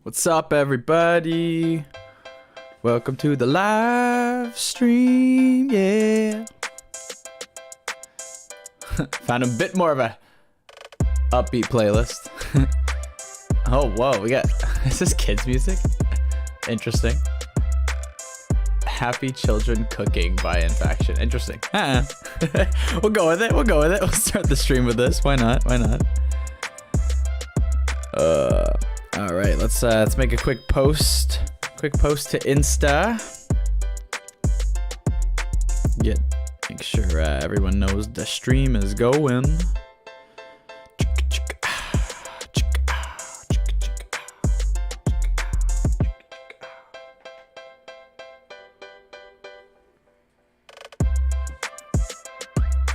What's up, everybody? Welcome to the live stream, yeah. Found a bit more of a upbeat playlist. Oh, whoa, we got, is this kids music? Interesting. Happy Children Cooking by Infaction. Interesting. We'll go with it, We'll start the stream with this. Why not? All right, let's make a quick post to Insta. Make sure everyone knows the stream is going.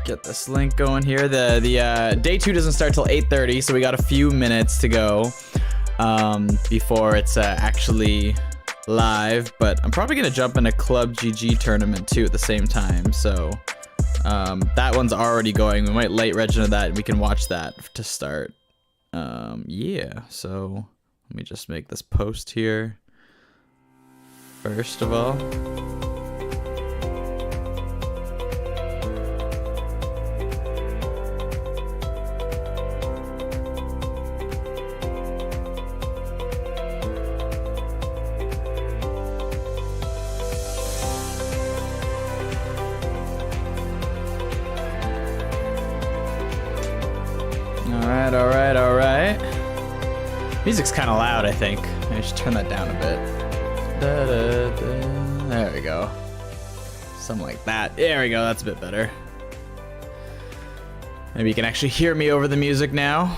Get this link going here. The day 2 doesn't start till 8:30, so we got a few minutes to go before it's actually live. But I'm probably gonna jump in a Club GG tournament too at the same time. So that one's already going. We might late reg into that, and we can watch that to start. Yeah. So let me just make this post here first of all. All right. Music's kind of loud, I think. I should turn that down a bit. There we go. Something like that. There we go, that's a bit better. Maybe you can actually hear me over the music now.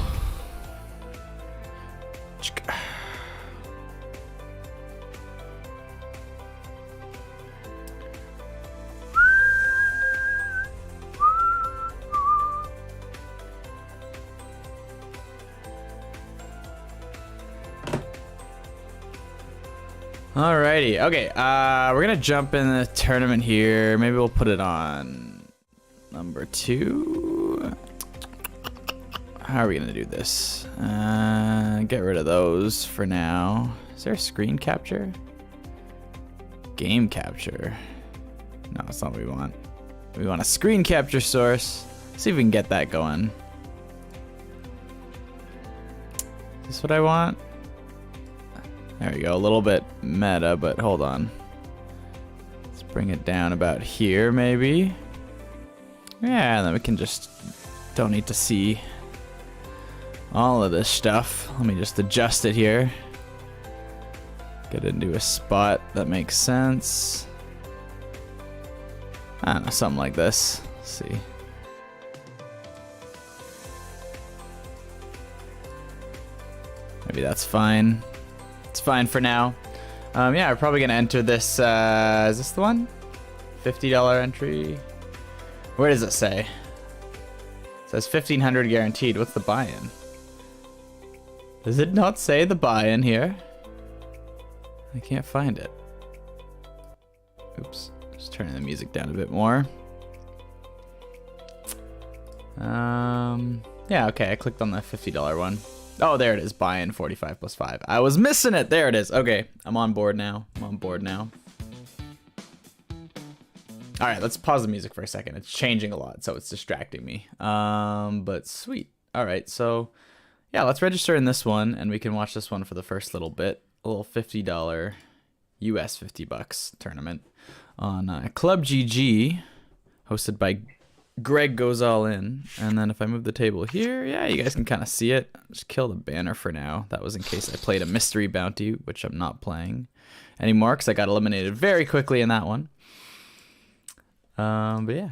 Alrighty, okay, we're gonna jump in the tournament here. Maybe we'll put it on number 2. How are we gonna do this? Get rid of those for now. Is there a screen capture? Game capture. No, that's not what we want. We want a screen capture source. See if we can get that going. Is this what I want? There we go, a little bit meta, but hold on. Let's bring it down about here, maybe. Yeah, and then we can don't need to see all of this stuff. Let me just adjust it here. Get into a spot that makes sense. I don't know, something like this. Let's see. Maybe that's fine. It's fine for now. Yeah, we're probably gonna enter this. Is this the one? $50 entry. Where does it say? It says 1,500 guaranteed. What's the buy-in? Does it not say the buy-in here? I can't find it. Oops. Just turning the music down a bit more. Yeah, okay. I clicked on the $50 one. Oh, there it is. Buy-in 45 plus 5. I was missing it. There it is. Okay, I'm on board now. All right, let's pause the music for a second. It's changing a lot, so it's distracting me. But sweet. All right, so yeah, let's register in this one, and we can watch this one for the first little bit. A little $50 US $50 tournament on Club GG, hosted by Greg Goes All In. And then if I move the table here, yeah, you guys can kind of see it. Just kill the banner for now. That was in case I played a mystery bounty, which I'm not playing anymore because I got eliminated very quickly in that one. But yeah,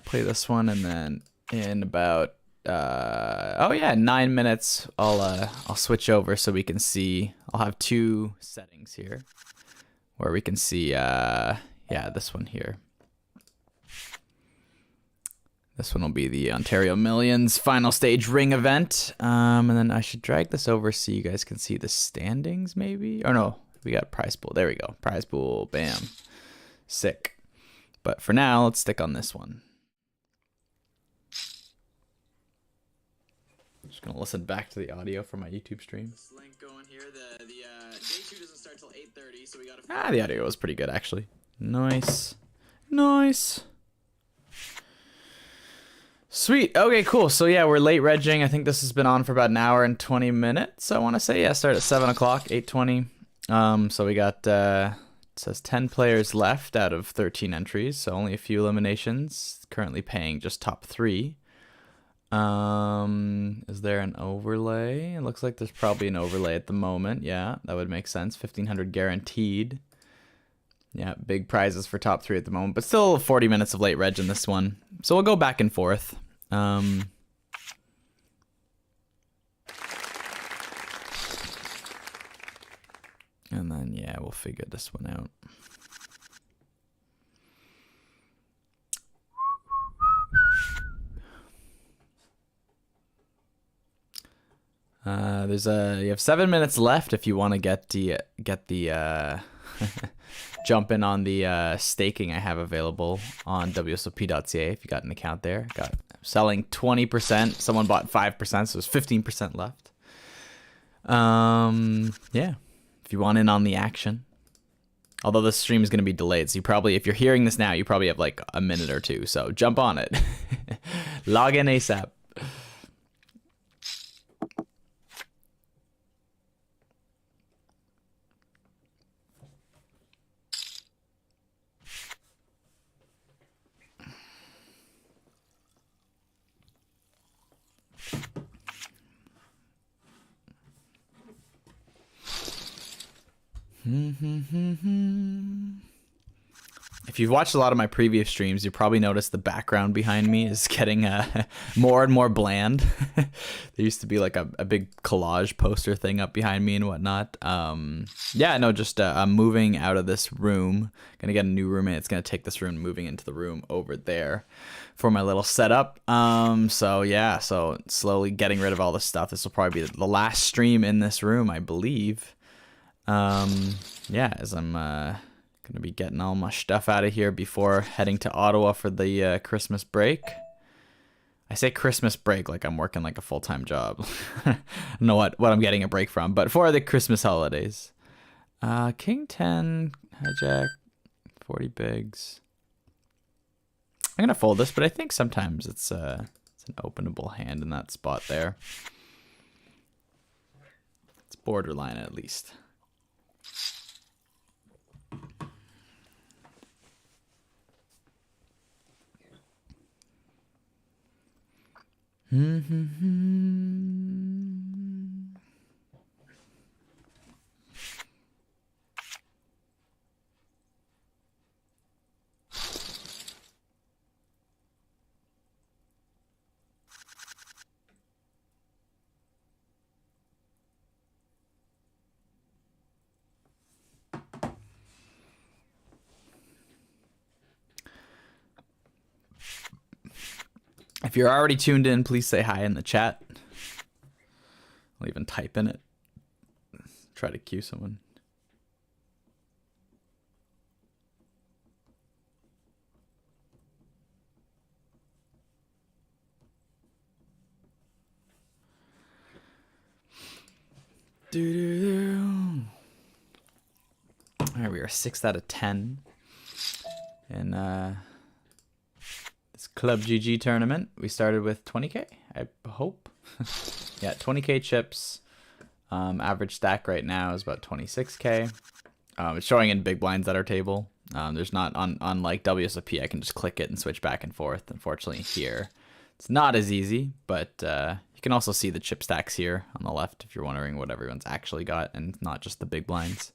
play this one, and then in about 9 minutes I'll switch over so we can see. I'll have 2 settings here where we can see yeah, this one here. This one will be the Ontario Millions final stage ring event. And then I should drag this over so you guys can see the standings maybe. Or no, we got prize pool. There we go. Prize pool. Bam. Sick. But for now, let's stick on this one. Just gonna listen back to the audio from my YouTube stream. This link going here. The day 2 doesn't start till 8:30, so we got. The audio was pretty good actually. Nice, nice. Sweet. Okay, cool. So yeah, we're late regging. I think this has been on for about an hour and 20 minutes. I want to say, yeah, start at 7 o'clock, 8:20. So we got it says 10 players left out of 13 entries, so only a few eliminations. Currently paying just top 3. Is there an overlay? It looks like there's probably an overlay at the moment. Yeah, that would make sense. 1,500 guaranteed. Yeah, big prizes for top 3 at the moment, but still 40 minutes of late reg in this one. So we'll go back and forth. And then, yeah, we'll figure this one out. You have 7 minutes left if you want to get the jump in on the staking I have available on WSOP.ca if you got an account there. Got selling 20%. Someone bought 5%, so there's 15% left. Yeah, if you want in on the action. Although this stream is going to be delayed, so you probably, if you're hearing this now, you probably have like a minute or two. So jump on it. Log in ASAP. If you've watched a lot of my previous streams, you probably noticed the background behind me is getting more and more bland. There used to be like a big collage poster thing up behind me and whatnot. Yeah, no, just I'm moving out of this room. Gonna get a new roommate. It's gonna take this room, moving into the room over there for my little setup. So yeah, so slowly getting rid of all this stuff. This will probably be the last stream in this room, I believe. Yeah, as I'm gonna be getting all my stuff out of here before heading to Ottawa for the Christmas break. I say Christmas break like I'm working like a full-time job. I don't know what I'm getting a break from, but for the Christmas holidays. King 10, hijack, 40 bigs. I'm gonna fold this, but I think sometimes it's an openable hand in that spot there. It's borderline at least. If you're already tuned in, please say hi in the chat. I'll even type in it. Try to cue someone. All right, we are 6 out of 10 in this Club GG tournament. We started with 20k, I hope. Yeah, 20k chips. Average stack right now is about 26k. It's showing in big blinds at our table. There's not, unlike WSOP, I can just click it and switch back and forth. Unfortunately here, it's not as easy, but you can also see the chip stacks here on the left if you're wondering what everyone's actually got and not just the big blinds.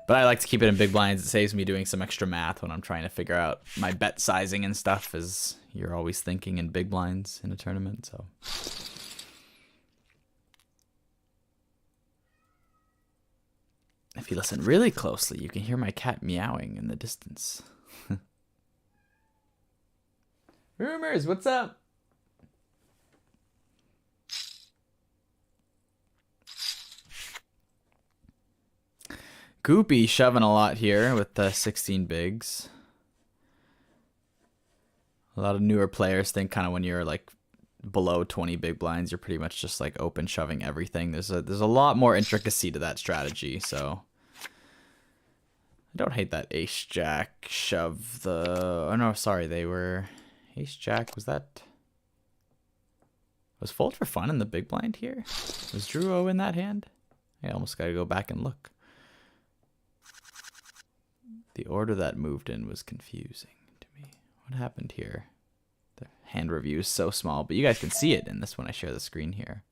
But I like to keep it in big blinds. It saves me doing some extra math when I'm trying to figure out my bet sizing and stuff, as you're always thinking in big blinds in a tournament. So if you listen really closely, you can hear my cat meowing in the distance. Rumors, what's up? Goopy shoving a lot here with the 16 bigs. A lot of newer players think kind of when you're like below 20 big blinds, you're pretty much just like open shoving everything. There's a lot more intricacy to that strategy, so I don't hate that ace jack shove the... Oh no, sorry, they were ace jack. Was fold for fun in the big blind here? Was Drew O in that hand? I almost gotta go back and look. The order that moved in was confusing to me. What happened here? The hand review is so small, but you guys can see it in this when I share the screen here.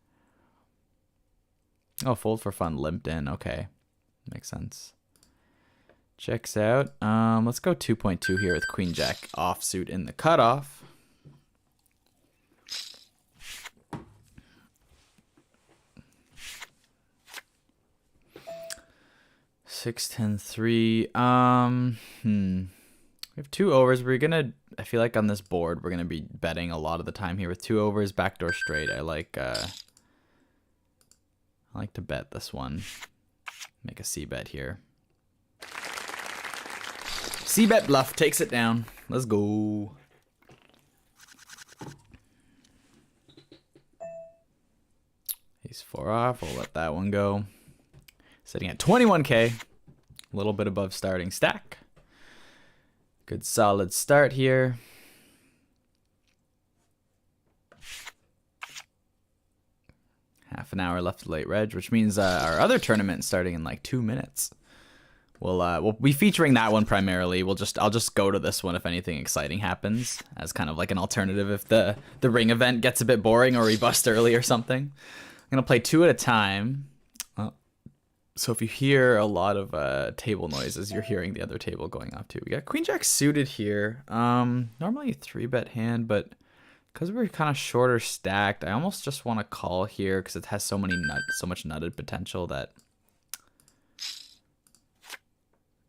Oh, fold for fun limped in. Okay, makes sense. Checks out. Let's go 2.2 here with queen jack offsuit in the cutoff. 6-10-3. We have 2 overs. I feel like on this board we're gonna be betting a lot of the time here with 2 overs, backdoor straight. I like to bet this one. Make a C bet here. C bet bluff takes it down. Let's go. Ace 4 off. We'll let that one go. Sitting at 21K. A little bit above starting stack. Good solid start here. Half an hour left to late reg, which means our other tournament starting in like 2 minutes. We'll be featuring that one primarily. I'll just go to this one if anything exciting happens as kind of like an alternative if the ring event gets a bit boring or we bust early or something. I'm gonna play 2 at a time. So if you hear a lot of table noises, you're hearing the other table going off too. We got queen jack suited here. Normally a 3-bet hand, but because we're kind of shorter stacked, I almost just want to call here because it has so much nutted potential that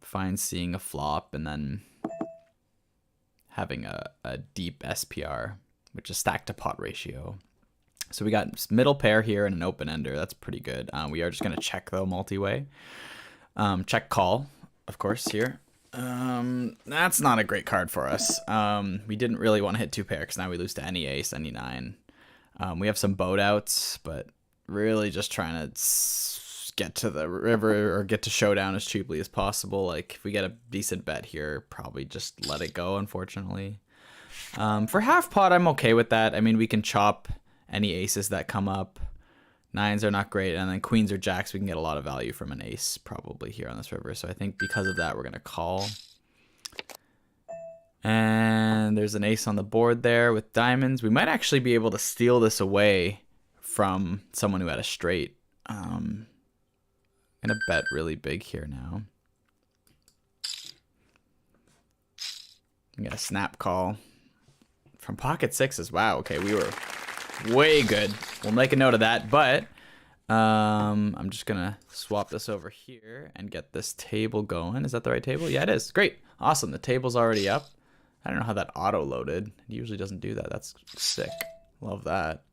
fine seeing a flop and then having a deep SPR, which is stack to pot ratio. So we got middle pair here and an open ender. That's pretty good. We are just going to check though multi-way. Check call, of course, here. That's not a great card for us. We didn't really want to hit 2 pair because now we lose to any ace, any 9. We have some boat outs, but really just trying to get to the river or get to showdown as cheaply as possible. Like if we get a decent bet here, probably just let it go, unfortunately. For half pot, I'm okay with that. I mean, we can chop any aces that come up. 9s are not great, and then queens or jacks, we can get a lot of value from an ace probably here on this river. So I think because of that, we're going to call. And there's an ace on the board there with diamonds. We might actually be able to steal this away from someone who had a straight. I'm going to bet really big here now. We got a snap call from pocket 6s. Wow, okay, we were way good. We'll make a note of that, but I'm just gonna swap this over here and get this table going. Is that the right table? Yeah, it is. Great. Awesome. The table's already up. I don't know how that auto loaded. It usually doesn't do that. That's sick. Love that.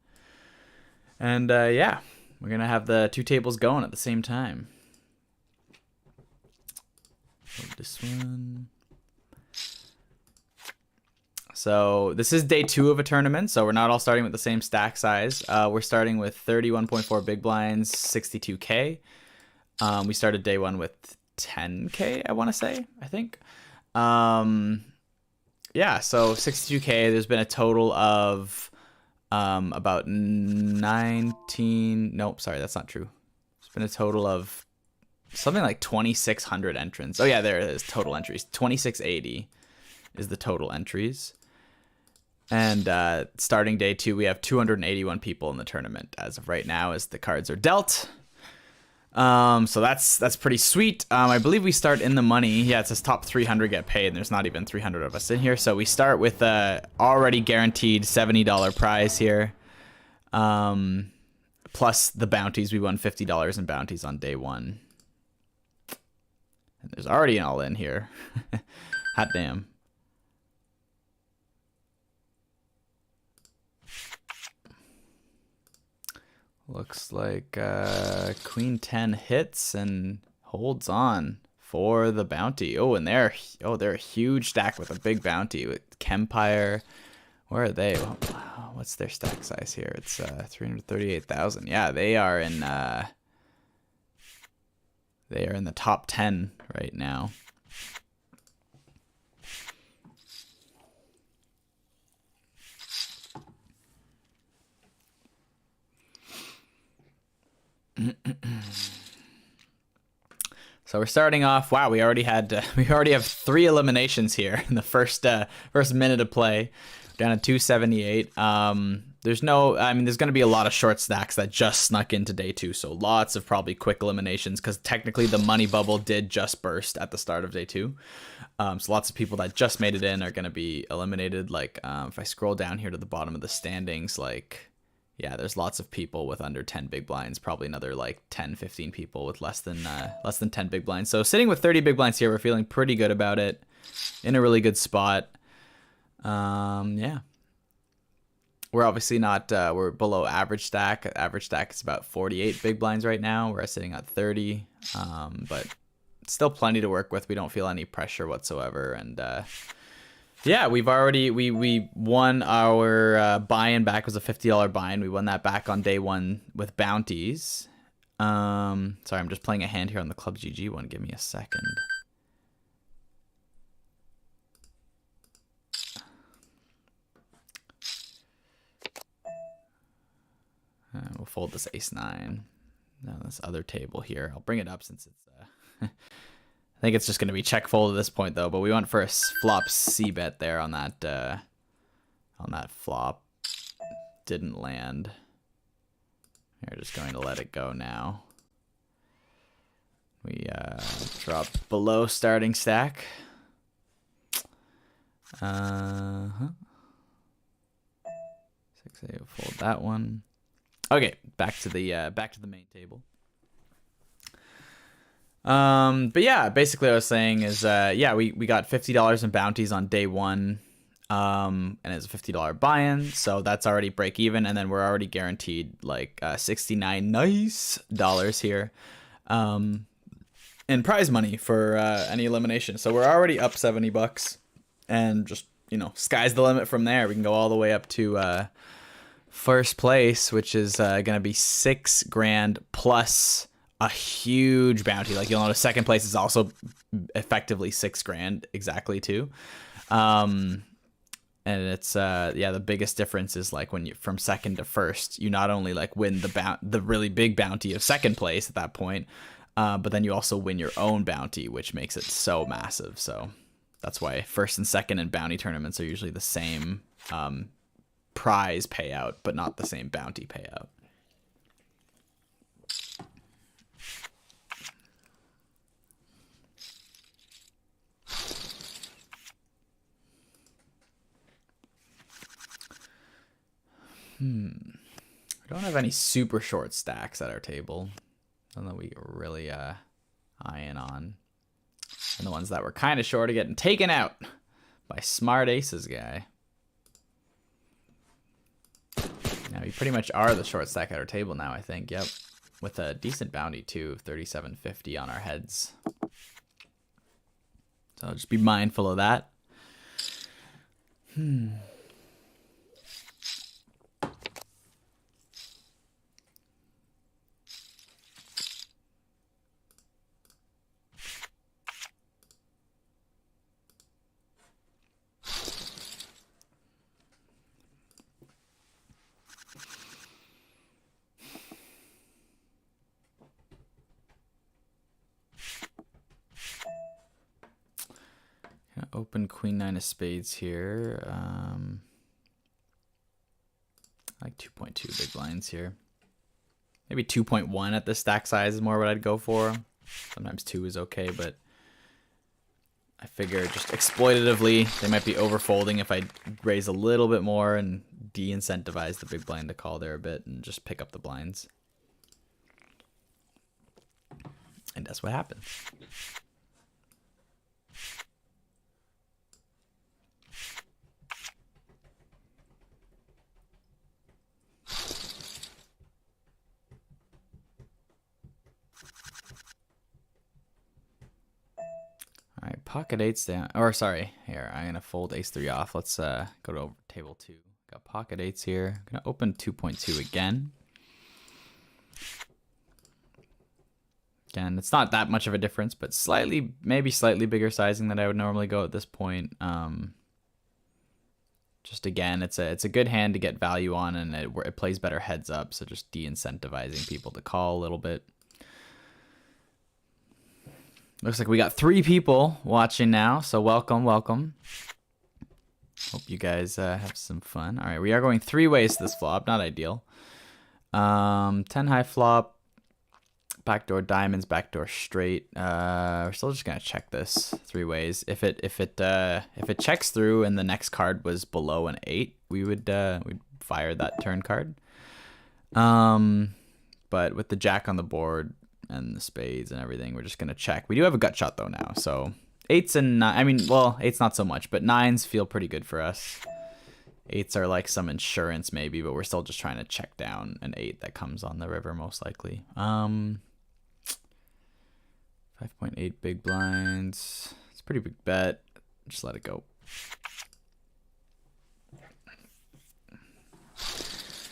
And yeah, we're gonna have the 2 tables going at the same time. Hold this one. So this is day 2 of a tournament, so we're not all starting with the same stack size. We're starting with 31.4 big blinds, 62K. We started day 1 with 10K, I want to say, I think. Yeah, so 62K, there's been a total of about 19... Nope, sorry, that's not true. There's been a total of something like 2,600 entrants. Oh yeah, there it is, total entries. 2,680 is the total entries. And starting day 2, we have 281 people in the tournament as of right now, as the cards are dealt. So that's pretty sweet. I believe we start in the money. Yeah, it says top 300 get paid, and there's not even 300 of us in here. So we start with a already guaranteed $70 prize here, plus the bounties. We won $50 in bounties on day 1. And there's already an all-in here. Hot damn. Looks like Queen 10 hits and holds on for the bounty. Oh, and they're a huge stack with a big bounty with Chempire. Where are they? what's their stack size here? It's 338,000. Yeah, they are in the top 10 right now. So we're starting off. Wow, we already have 3 eliminations here in the first minute of play. Down to 278. There's going to be a lot of short stacks that just snuck into day 2, so lots of probably quick eliminations because technically the money bubble did just burst at the start of day 2. So lots of people that just made it in are going to be eliminated. Like if I scroll down here to the bottom of the standings, like yeah, there's lots of people with under 10 big blinds, probably another like 10, 15 people with less than 10 big blinds. So sitting with 30 big blinds here, we're feeling pretty good about it. In a really good spot. Yeah. We're obviously not, we're below average stack. Average stack is about 48 big blinds right now. We're sitting at 30, but still plenty to work with. We don't feel any pressure whatsoever. And yeah, we've already, we won our buy-in back. It was a $50 buy-in. We won that back on day 1 with bounties. Sorry, I'm just playing a hand here on the Club GG one. Give me a second. We'll fold this ace-9. Now this other table here. I'll bring it up since it's... I think it's just going to be check fold at this point, though. But we went for a flop c-bet there on that flop. Didn't land. We're just going to let it go now. We drop below starting stack. 6-8, we'll fold that one. Okay, back to the main table. But yeah, basically what I was saying is, yeah, we got $50 in bounties on day 1, and it's a $50 buy-in, so that's already break even, and then we're already guaranteed like $69 nice dollars here, in prize money for any elimination. So we're already up $70, and just sky's the limit from there. We can go all the way up to first place, which is gonna be $6 grand plus a huge bounty. Like you'll notice, second place is also effectively $6 grand exactly too. And it's yeah, the biggest difference is like when you from second to first, you not only like win the really big bounty of second place at that point, but then you also win your own bounty, which makes it so massive. So that's why first and second in bounty tournaments are usually the same prize payout, but not the same bounty payout. We don't have any super short stacks at our table. None that we really eyeing on. And the ones that were kind of short are getting taken out by Smart Aces guy. Now we pretty much are the short stack at our table now, I think. Yep. With a decent bounty too of 37.50 on our heads. So just be mindful of that. Open queen 9 of spades here. Like 2.2 big blinds here. Maybe 2.1 at this stack size is more what I'd go for. Sometimes 2 is okay, but I figure just exploitatively they might be overfolding if I raise a little bit more and de-incentivize the big blind to call there a bit and just pick up the blinds. And that's what happens. All right, pocket 8's down. Or sorry, here, I'm gonna fold ace 3 off. Let's go to table 2. Got pocket eights here. Gonna open 2.2 again. Again, it's not that much of a difference, but slightly, maybe slightly bigger sizing than I would normally go at this point. Just again, it's a good hand to get value on, and it plays better heads up. So just de-incentivizing people to call a little bit. Looks like we got 3 people watching now, so welcome, welcome. Hope you guys have some fun. All right, we are going 3 ways to this flop. Not ideal. 10 high flop, backdoor diamonds, backdoor straight. We're still just gonna check this 3 ways. If it checks through and the next card was below an 8, we'd fire that turn card. But with the jack on the board and the spades and everything, we're just gonna check. We do have a gut shot though now, so 8s and 9. I mean, well, 8s not so much, but 9s feel pretty good for us. 8s are like some insurance maybe, but we're still just trying to check down an 8 that comes on the river most likely. 5.8 big blinds. It's a pretty big bet. Just let it go.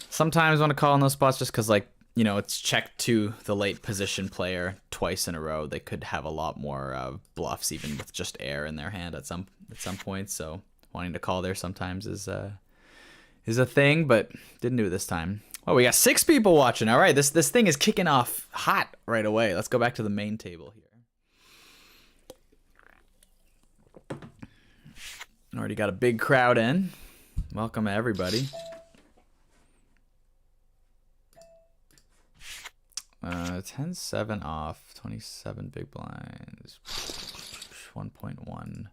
Sometimes I want to call in those spots just because, like, you know, it's checked to the late position player twice in a row. They could have a lot more bluffs even with just air in their hand at some point. So wanting to call there sometimes is a thing, but didn't do it this time. Oh, we got 6 people watching. All right, this thing is kicking off hot right away. Let's go back to the main table here. Already got a big crowd in. Welcome everybody. 10-7 off, 27 big blinds, 1.1.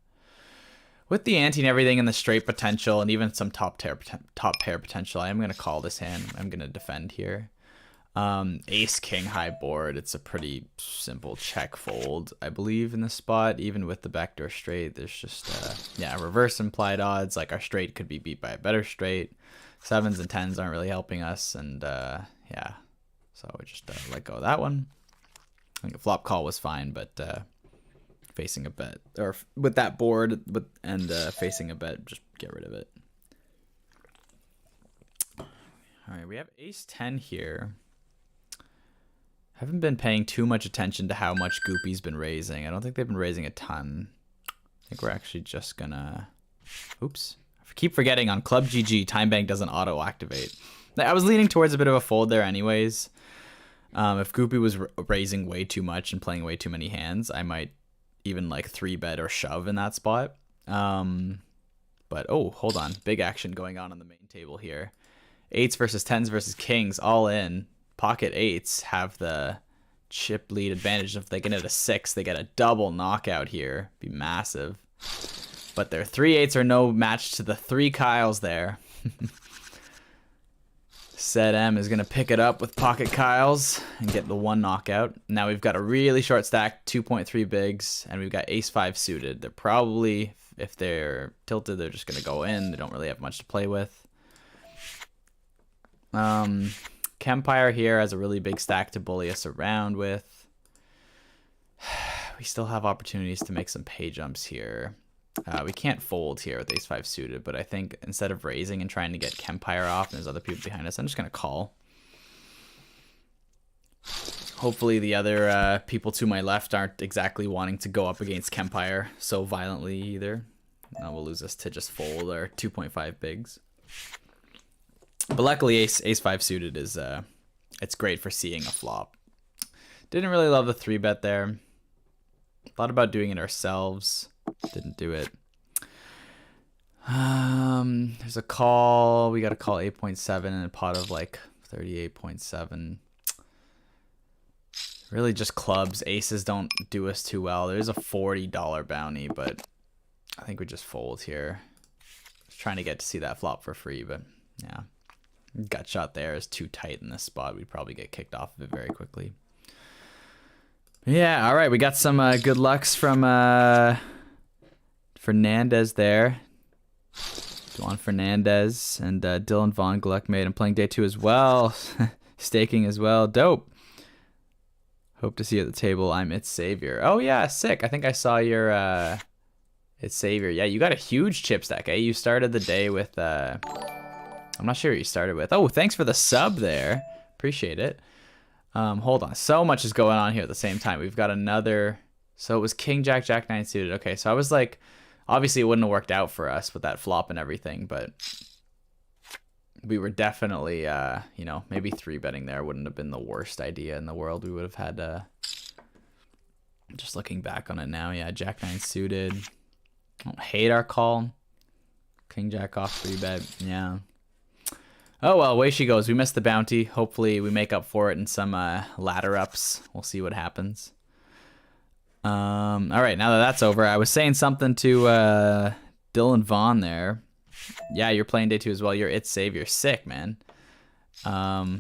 With the ante and everything and the straight potential and even some top pair potential, I am going to call this hand. I'm going to defend here. Ace king high board. It's a pretty simple check fold, I believe, in this spot. Even with the backdoor straight, there's just yeah, reverse implied odds. Like our straight could be beat by a better straight. 7s and 10s aren't really helping us, and yeah, so we just let go of that one. I think a flop call was fine, but facing a bet, or with that board and facing a bet, just get rid of it. All right, we have ace 10 here. Haven't been paying too much attention to how much Goopy's been raising. I don't think they've been raising a ton. I think we're actually just gonna... Oops. I keep forgetting on Club GG, Time Bank doesn't auto-activate. I was leaning towards a bit of a fold there anyways. If Goopy was raising way too much and playing way too many hands, I might even like 3-bet or shove in that spot. But, oh, hold on. Big action going on the main table here. 8s versus 10s versus kings, all in. Pocket 8s have the chip lead advantage. If they get it a 6, they get a double knockout here. Be massive. But their 3-8s are no match to the 3 Kyles there. Set M is going to pick it up with pocket Kyles and get the 1 knockout. Now we've got a really short stack, 2.3 bigs, and we've got ace 5 suited. They're probably, if they're tilted, they're just going to go in. They don't really have much to play with. Kempire here has a really big stack to bully us around with. We still have opportunities to make some pay jumps here. We can't fold here with ace 5 suited, but I think instead of raising and trying to get Kempire off and there's other people behind us, I'm just going to call. Hopefully the other people to my left aren't exactly wanting to go up against Kempire so violently either. That will lose us to just fold our 2.5 bigs. But luckily ace 5 suited is it's great for seeing a flop. Didn't really love the 3-bet there. Thought about doing it ourselves. Didn't do it. There's a call. We got to call 8.7 in a pot of like 38.7. Really just clubs. Aces don't do us too well. There's a $40 bounty, but I think we just fold here. Just trying to get to see that flop for free, but yeah. Gut shot there is too tight in this spot. We'd probably get kicked off of it very quickly. Yeah, all right. We got some good lucks from Fernandez there. Juan Fernandez and Dylan Von Gluck made. I'm playing day 2 as well. Staking as well. Dope. Hope to see you at the table. I'm It's Savior. Oh, yeah, sick. I think I saw your It's Savior. Yeah, you got a huge chip stack, eh? You started the day with I'm not sure what you started with. Oh, thanks for the sub there. Appreciate it. Hold on. So much is going on here at the same time. We've got another. So it was King Jack, Jack 9 suited. Okay, so I was like, obviously it wouldn't have worked out for us with that flop and everything, but we were definitely, you know, maybe 3-betting there wouldn't have been the worst idea in the world. We would have had, just looking back on it now, yeah, Jack 9 suited. I don't hate our call. King Jack off 3-bet, yeah. Oh, well, away she goes. We missed the bounty. Hopefully we make up for it in some ladder ups. We'll see what happens. All right, now that that's over, I was saying something to Dylan Vaughn there. Yeah, you're playing day 2 as well. You're It's Savior. Sick, man. I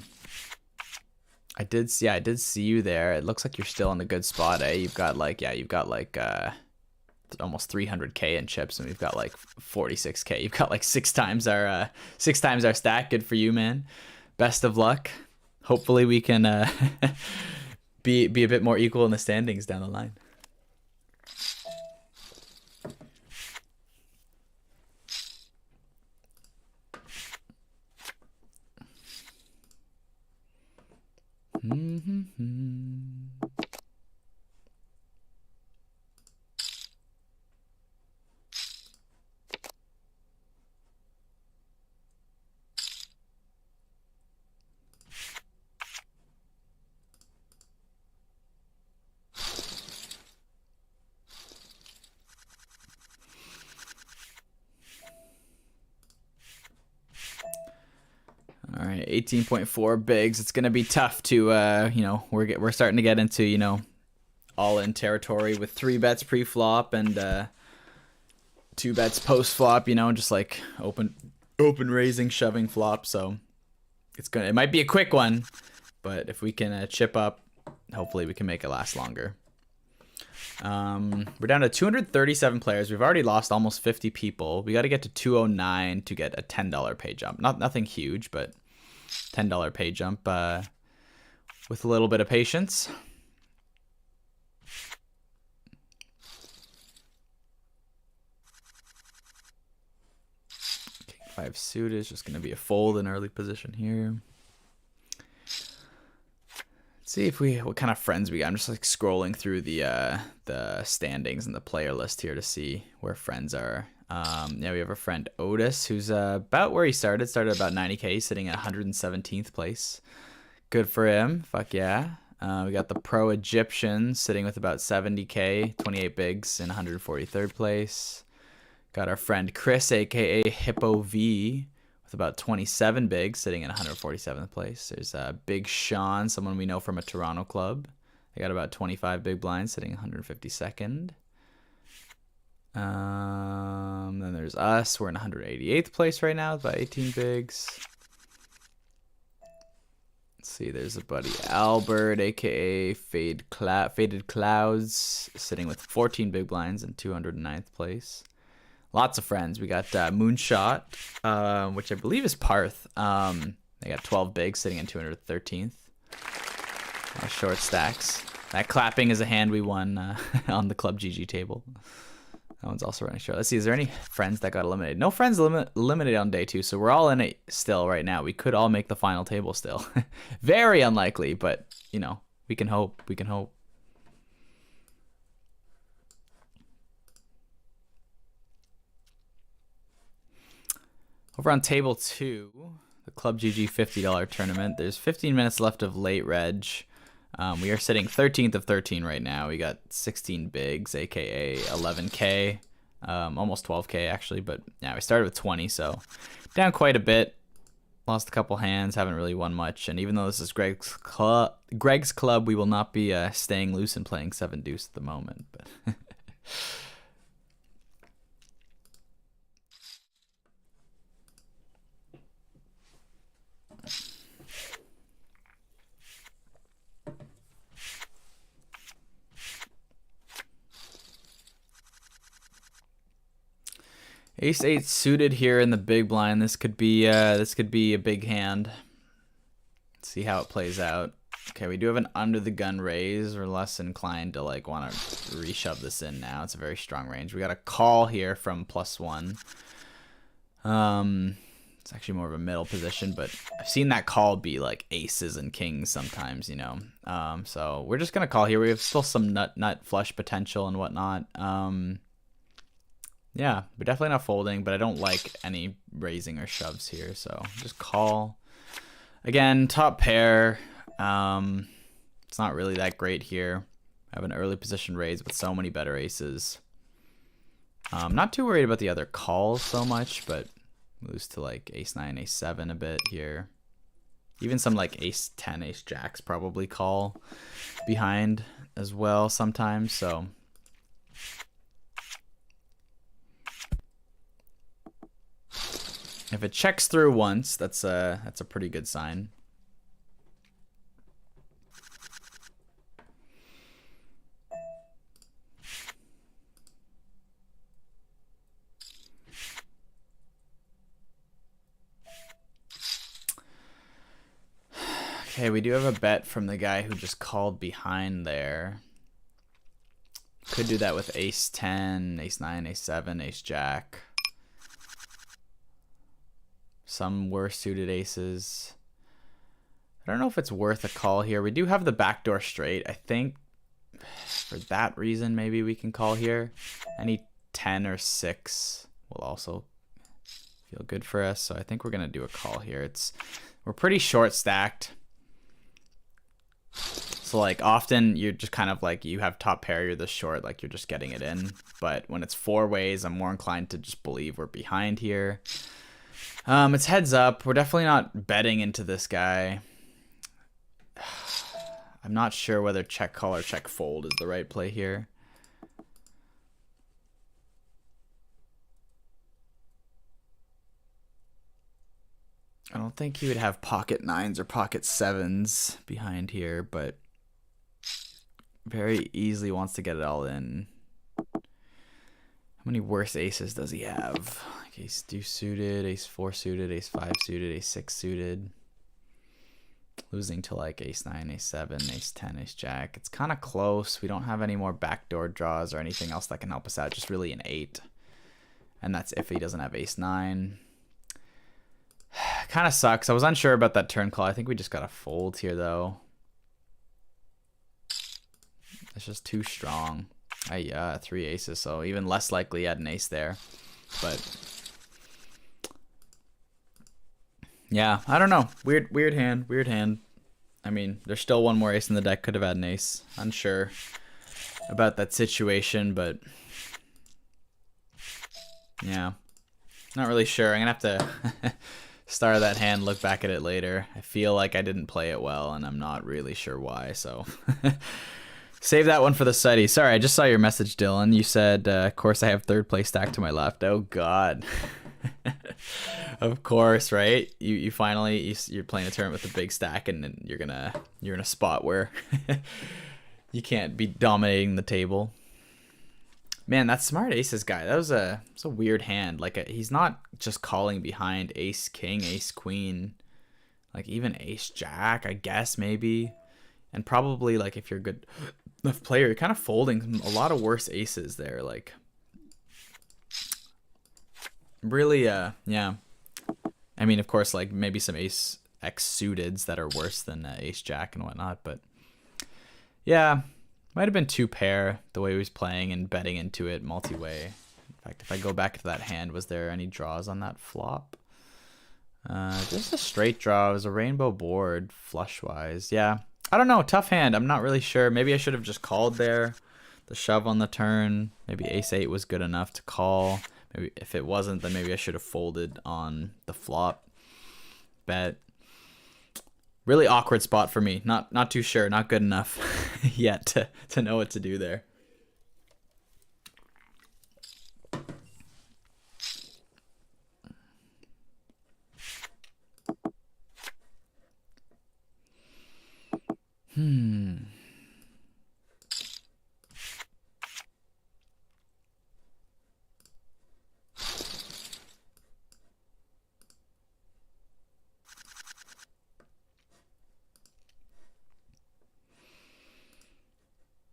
did see you there. It looks like you're still in a good spot, eh? You've got like almost 300k in chips, and we've got like 46k. You've got like 6 times our stack. Good for you, man. Best of luck. Hopefully we can be a bit more equal in the standings down the line. All right, 18.4 bigs. It's gonna be tough to, you know, we're starting to get into, you know, all-in territory with 3 bets pre-flop and 2 bets post-flop. You know, just like open raising, shoving flop. So it might be a quick one, but if we can chip up, hopefully we can make it last longer. We're down to 237 players. We've already lost almost 50 people. We got to get to 209 to get a $10 pay jump. Nothing huge, but $10 pay jump with a little bit of patience. King 5 suit is just going to be a fold in early position here. See if what kind of friends we got. I'm just like scrolling through the standings and the player list here to see where friends are. Yeah, we have a friend Otis who's about where he started about 90k, sitting at 117th place. Good for him. Fuck yeah. We got the pro Egyptian sitting with about 70k, 28 bigs in 143rd place. Got our friend Chris, aka Hippo V, with about 27 bigs, sitting in 147th place. There's Big Sean, someone we know from a Toronto club. They got about 25 big blinds, sitting 152nd. Then there's us. We're in 188th place right now with about 18 bigs. Let's see, there's a buddy Albert, aka Faded Clouds, sitting with 14 big blinds in 209th place. Lots of friends. We got Moonshot, which I believe is Parth. They got 12 bigs, sitting in 213th. Short stacks. That clapping is a hand we won on the Club GG table. That one's also running short. Let's see, is there any friends that got eliminated? No friends eliminated on day 2, so we're all in it still right now. We could all make the final table still. Very unlikely, but, you know, we can hope. We can hope. Over on table 2, the Club GG $50 tournament, there's 15 minutes left of late reg. We are sitting 13th of 13 right now. We got 16 bigs, aka 11k, almost 12k actually, but yeah, we started with 20, so down quite a bit. Lost a couple hands, haven't really won much, and even though this is Greg's club, we will not be staying loose and playing 7 deuce at the moment. But Ace 8 suited here in the big blind. This could be a big hand. Let's see how it plays out. Okay, we do have an under the gun raise. We're less inclined to like want to reshove this in now. It's a very strong range. We got a call here from +1. It's actually more of a middle position, but I've seen that call be like aces and kings sometimes, you know. So we're just gonna call here. We have still some nut flush potential and whatnot. Yeah, we're definitely not folding, but I don't like any raising or shoves here, so just call. Again, top pair. It's not really that great here. I have an early position raise with so many better aces. Not too worried about the other calls so much, but lose to like ace 9, ace 7 a bit here. Even some like ace 10, ace jacks probably call behind as well sometimes, so. If it checks through once, that's a pretty good sign. Okay, we do have a bet from the guy who just called behind there. Could do that with ace 10, ace 9, ace 7, ace jack. Some worse suited aces. I don't know if it's worth a call here. We do have the backdoor straight. I think for that reason, maybe we can call here. Any 10 or 6 will also feel good for us. So I think we're going to do a call here. We're pretty short stacked. So like often you're just kind of like, you have top pair, you're this short, like you're just getting it in. But when it's 4 ways, I'm more inclined to just believe we're behind here. It's heads up. We're definitely not betting into this guy. I'm not sure whether check call or check fold is the right play here. I don't think he would have pocket 9s or pocket 7s behind here, but very easily wants to get it all in. How many worse aces does he have? Like ace 2 suited, ace 4 suited, ace 5 suited, ace 6 suited. Losing to like ace 9, ace 7, ace 10, ace jack. It's kind of close. We don't have any more backdoor draws or anything else that can help us out. Just really an 8. And that's if he doesn't have ace 9. Kind of sucks. I was unsure about that turn call. I think we just got to fold here though. It's just too strong. 3 aces, so even less likely he had an ace there. But yeah, I don't know. Weird hand. I mean, there's still one more ace in the deck. Could have had an ace. Unsure about that situation, but yeah, not really sure. I'm gonna have to star that hand, look back at it later. I feel like I didn't play it well, and I'm not really sure why. So save that one for the study. Sorry, I just saw your message, Dylan. You said, of course, I have third place stacked to my left. Oh God. Of course, right? You finally you're playing a tournament with a big stack, and you're in a spot where you can't be dominating the table. Man, that smart aces guy, that was a weird hand. Like he's not just calling behind ace king, ace queen, like even ace jack, I guess maybe, and probably like if you're a good enough player, you're kind of folding a lot of worse aces there. Like really, yeah. I mean, of course, like maybe some ace x suiteds that are worse than ace jack and whatnot, but yeah. Might have been 2 pair the way he was playing and betting into it multi-way. In fact, if I go back to that hand, was there any draws on that flop? Just a straight draw. It was a rainbow board flush-wise. Yeah, I don't know. Tough hand. I'm not really sure. Maybe I should have just called there. The shove on the turn. Maybe ace 8 was good enough to call. Maybe if it wasn't, then maybe I should have folded on the flop bet. Really awkward spot for me. Not too sure. Not good enough yet to know what to do there.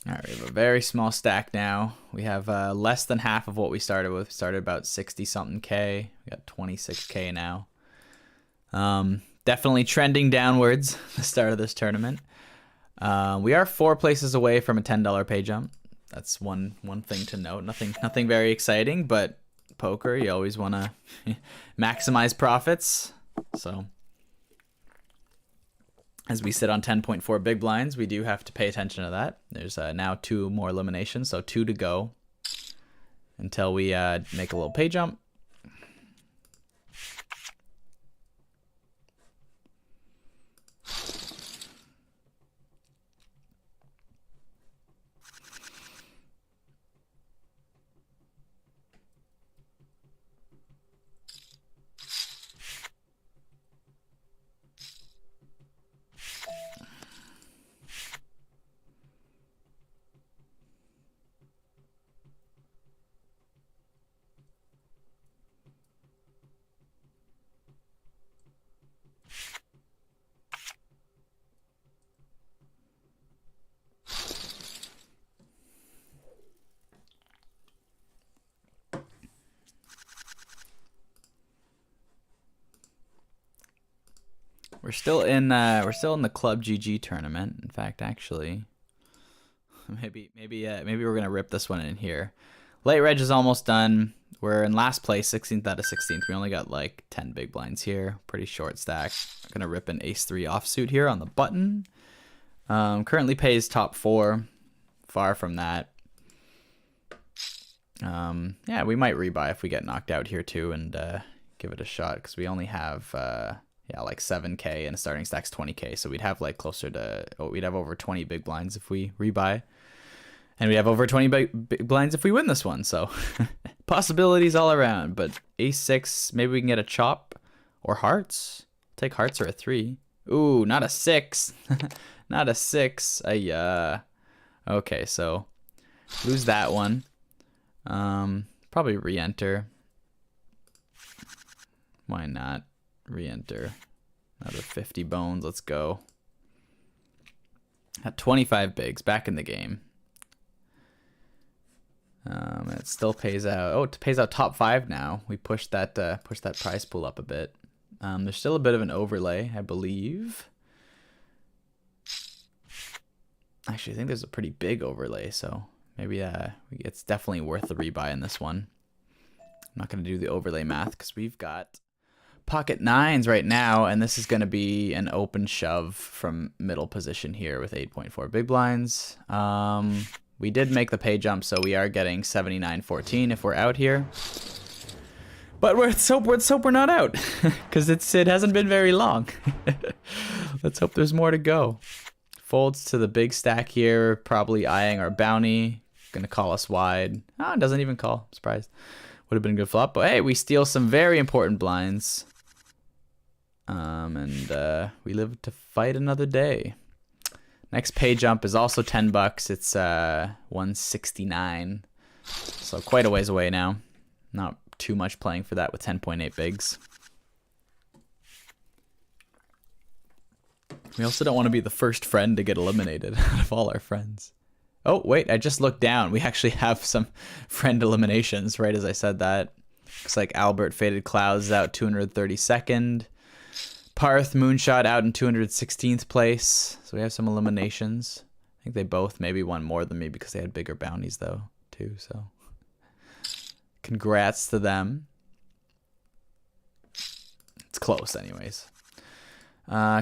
All right, we have a very small stack now. We have less than half of what we started with. We started about 60 something K. We got 26K now. Definitely trending downwards the start of this tournament. We are 4 places away from a $10 pay jump. That's one thing to note. Nothing very exciting, but poker, you always want to maximize profits. So as we sit on 10.4 big blinds, we do have to pay attention to that. There's now 2 more eliminations, so 2 to go until we make a little pay jump. We're still in the Club GG tournament. In fact, actually, maybe we're gonna rip this one in here. Late reg is almost done. We're in last place, 16th out of 16th. We only got like 10 big blinds here. Pretty short stack. I'm gonna rip an ace-3 offsuit here on the button. Currently pays top 4. Far from that. Yeah, we might rebuy if we get knocked out here too and give it a shot because we only have yeah, like 7K and starting stack's 20K. So we'd have like closer to, we'd have over 20 big blinds if we rebuy. And we have over 20 big blinds if we win this one. So possibilities all around. But ace-6, maybe we can get a chop or hearts. Take hearts or a 3. Ooh, not a 6. Not a 6. Okay, so lose that one. Probably re-enter. Why not? Re-enter. Another 50 bones. Let's go. At 25 bigs. Back in the game. It still pays out. Oh, it pays out top 5 now. We pushed that prize pool up a bit. There's still a bit of an overlay, I believe. Actually, I think there's a pretty big overlay, so maybe it's definitely worth the rebuy in this one. I'm not going to do the overlay math because we've got pocket 9s right now, and this is going to be an open shove from middle position here with 8.4 big blinds. We did make the pay jump, so we are getting 79-14 if we're out here. But let's hope we're not out, because it hasn't been very long. Let's hope there's more to go. Folds to the big stack here, probably eyeing our bounty. Gonna call us wide. Oh, it doesn't even call. I'm surprised. Would have been a good flop, but hey, we steal some very important blinds. And we live to fight another day. Next pay jump is also 10 bucks. It's 169. So quite a ways away now. Not too much playing for that with 10.8 bigs. We also don't want to be the first friend to get eliminated out of all our friends. Oh, wait, I just looked down. We actually have some friend eliminations right as I said that. Looks like Albert Faded Clouds is out 232nd. Parth Moonshot out in 216th place. So we have some eliminations. I think they both maybe won more than me because they had bigger bounties though, too. So congrats to them. It's close anyways.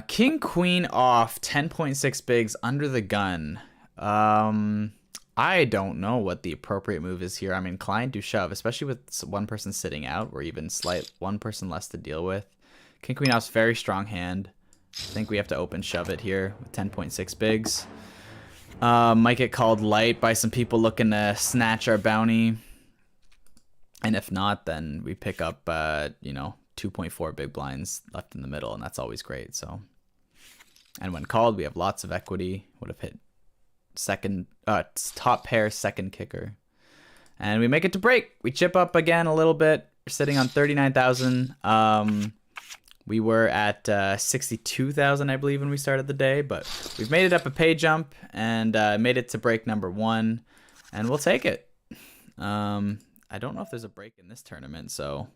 King Queen off 10.6 bigs under the gun. I don't know what the appropriate move is here. I'm inclined to shove, especially with one person sitting out or even one person less to deal with. King Queen off's very strong hand. I think we have to open shove it here with 10.6 bigs. Might get called light by some people looking to snatch our bounty. And if not, then we pick up, 2.4 big blinds left in the middle, and that's always great. So, and when called, we have lots of equity. Would have hit top pair second kicker, and we make it to break. We chip up again a little bit. We're sitting on 39,000. We were at 62,000, I believe, when we started the day, but we've made it up a pay jump and made it to break number 1, and we'll take it. I don't know if there's a break in this tournament, so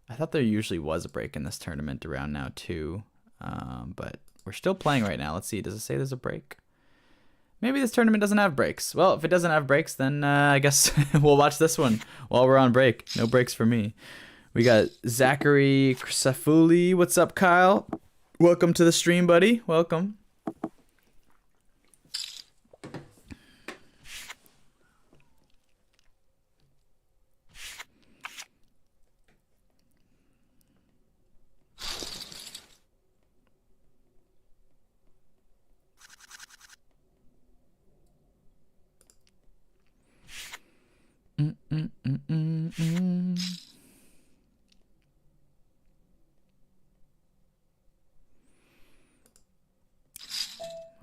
I thought there usually was a break in this tournament around now too, but we're still playing right now. Let's see. Does it say there's a break? Maybe this tournament doesn't have breaks. Well, if it doesn't have breaks, then I guess we'll watch this one while we're on break. No breaks for me. We got Zachary Safuli. What's up, Kyle? Welcome to the stream, buddy. Welcome.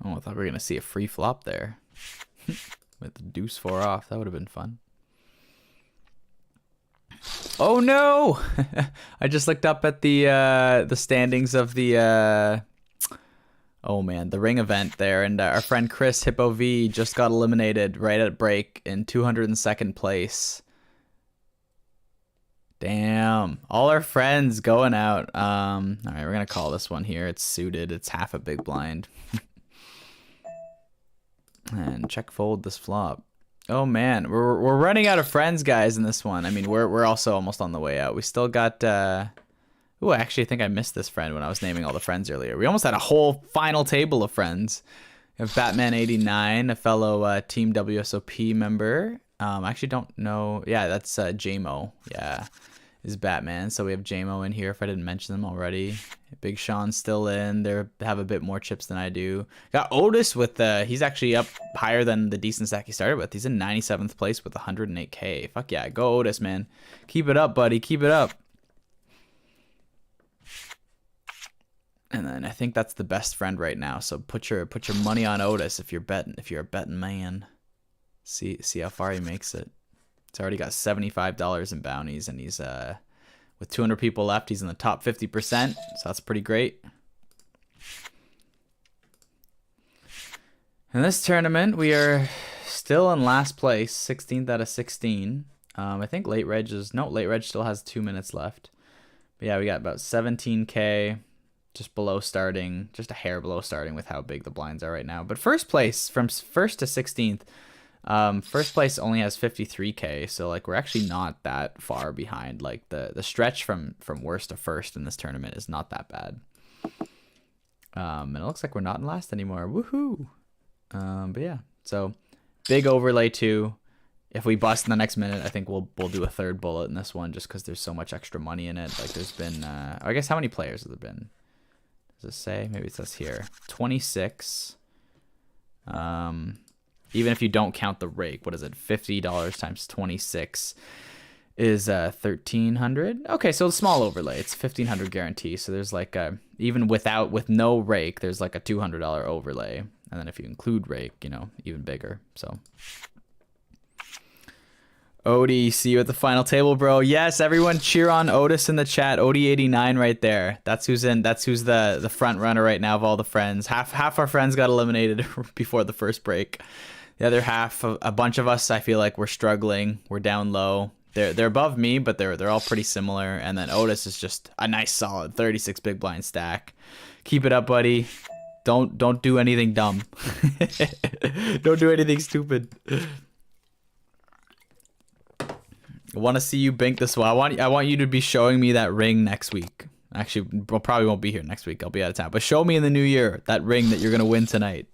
Oh, I thought we were going to see a free flop there. With the deuce 4 off. That would have been fun. Oh, no! I just looked up at the standings of the... oh, man. The ring event there. And our friend Chris, Hippo V, just got eliminated right at break in 202nd place. Damn. All our friends going out. All right, we're going to call this one here. It's suited. It's half a big blind. And check fold this flop. Oh man, we're running out of friends, guys, in this one. I mean, we're also almost on the way out. We still got oh, actually I think I missed this friend when I was naming all the friends earlier. We almost had a whole final table of friends. We have Batman89, a fellow Team WSOP member. I actually don't know. Yeah, that's JMO. Yeah, is Batman. So we have JMO in here if I didn't mention them already. Big Sean's still in. They have a bit more chips than I do. Got Otis with he's actually up higher than the decent stack he started with. He's in 97th place with 108K. Fuck yeah, go Otis, man. Keep it up, buddy. Keep it up. And then I think that's the best friend right now. So put your money on Otis if you're a betting man. See how far he makes it. He's already got $75 in bounties, and he's with 200 people left, he's in the top 50%, so that's pretty great. In this tournament, we are still in last place, 16th out of 16. I think late reg still has 2 minutes left. But yeah, we got about 17K, just below starting, just a hair below starting with how big the blinds are right now. But first place, from 1st to 16th, first place only has 53K, so like we're actually not that far behind. Like the stretch from worst to first in this tournament is not that bad. And it looks like we're not in last anymore. Woohoo! But yeah, so big overlay too. If we bust in the next minute, I think we'll do a third bullet in this one just because there's so much extra money in it. Like there's been I guess how many players have there been? Does it say? Maybe it says here 26. Even if you don't count the rake, what is it? $50 times 26 is 1,300. Okay, so a small overlay. It's 1,500 guarantee. So there's like even with no rake, there's like a $200 overlay, and then if you include rake, you know, even bigger. So Odie, see you at the final table, bro. Yes, everyone cheer on Otis in the chat. Odie89 right there. That's who's in. That's who's the front runner right now of all the friends. Half our friends got eliminated before the first break. The other half, a bunch of us, I feel like we're struggling. We're down low. They're above me, but they're all pretty similar. And then Otis is just a nice solid 36 big blind stack. Keep it up, buddy. Don't do anything dumb. Don't do anything stupid. I want to see you bank this one. I want you to be showing me that ring next week. Actually, probably won't be here next week. I'll be out of town. But show me in the new year that ring that you're gonna win tonight.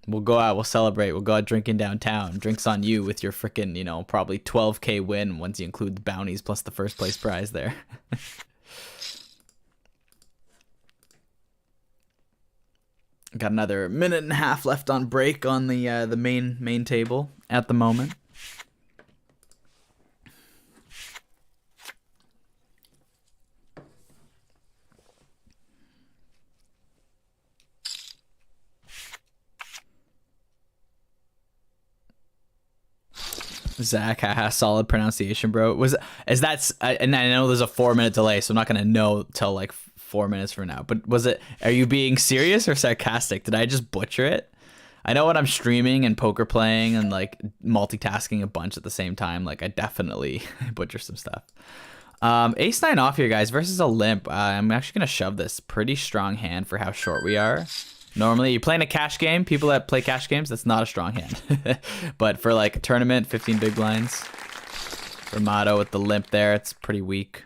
We'll go out. We'll celebrate. We'll go out drinking downtown. Drinks on you with your freaking, you know, probably 12K win once you include the bounties plus the first place prize there. Got another minute and a half left on break on the main table at the moment. Zach, haha, solid pronunciation, bro. And I know there's a 4-minute delay, so I'm not gonna know till like 4 minutes from now. But are you being serious or sarcastic? Did I just butcher it? I know when I'm streaming and poker playing and like multitasking a bunch at the same time, like I definitely butcher some stuff. Ace-9 off here, guys, versus a limp. I'm actually going to shove this. Pretty strong hand for how short we are. Normally, you're playing a cash game. People that play cash games, that's not a strong hand. But for like a tournament, 15 big blinds. Ramado with the limp there, it's pretty weak.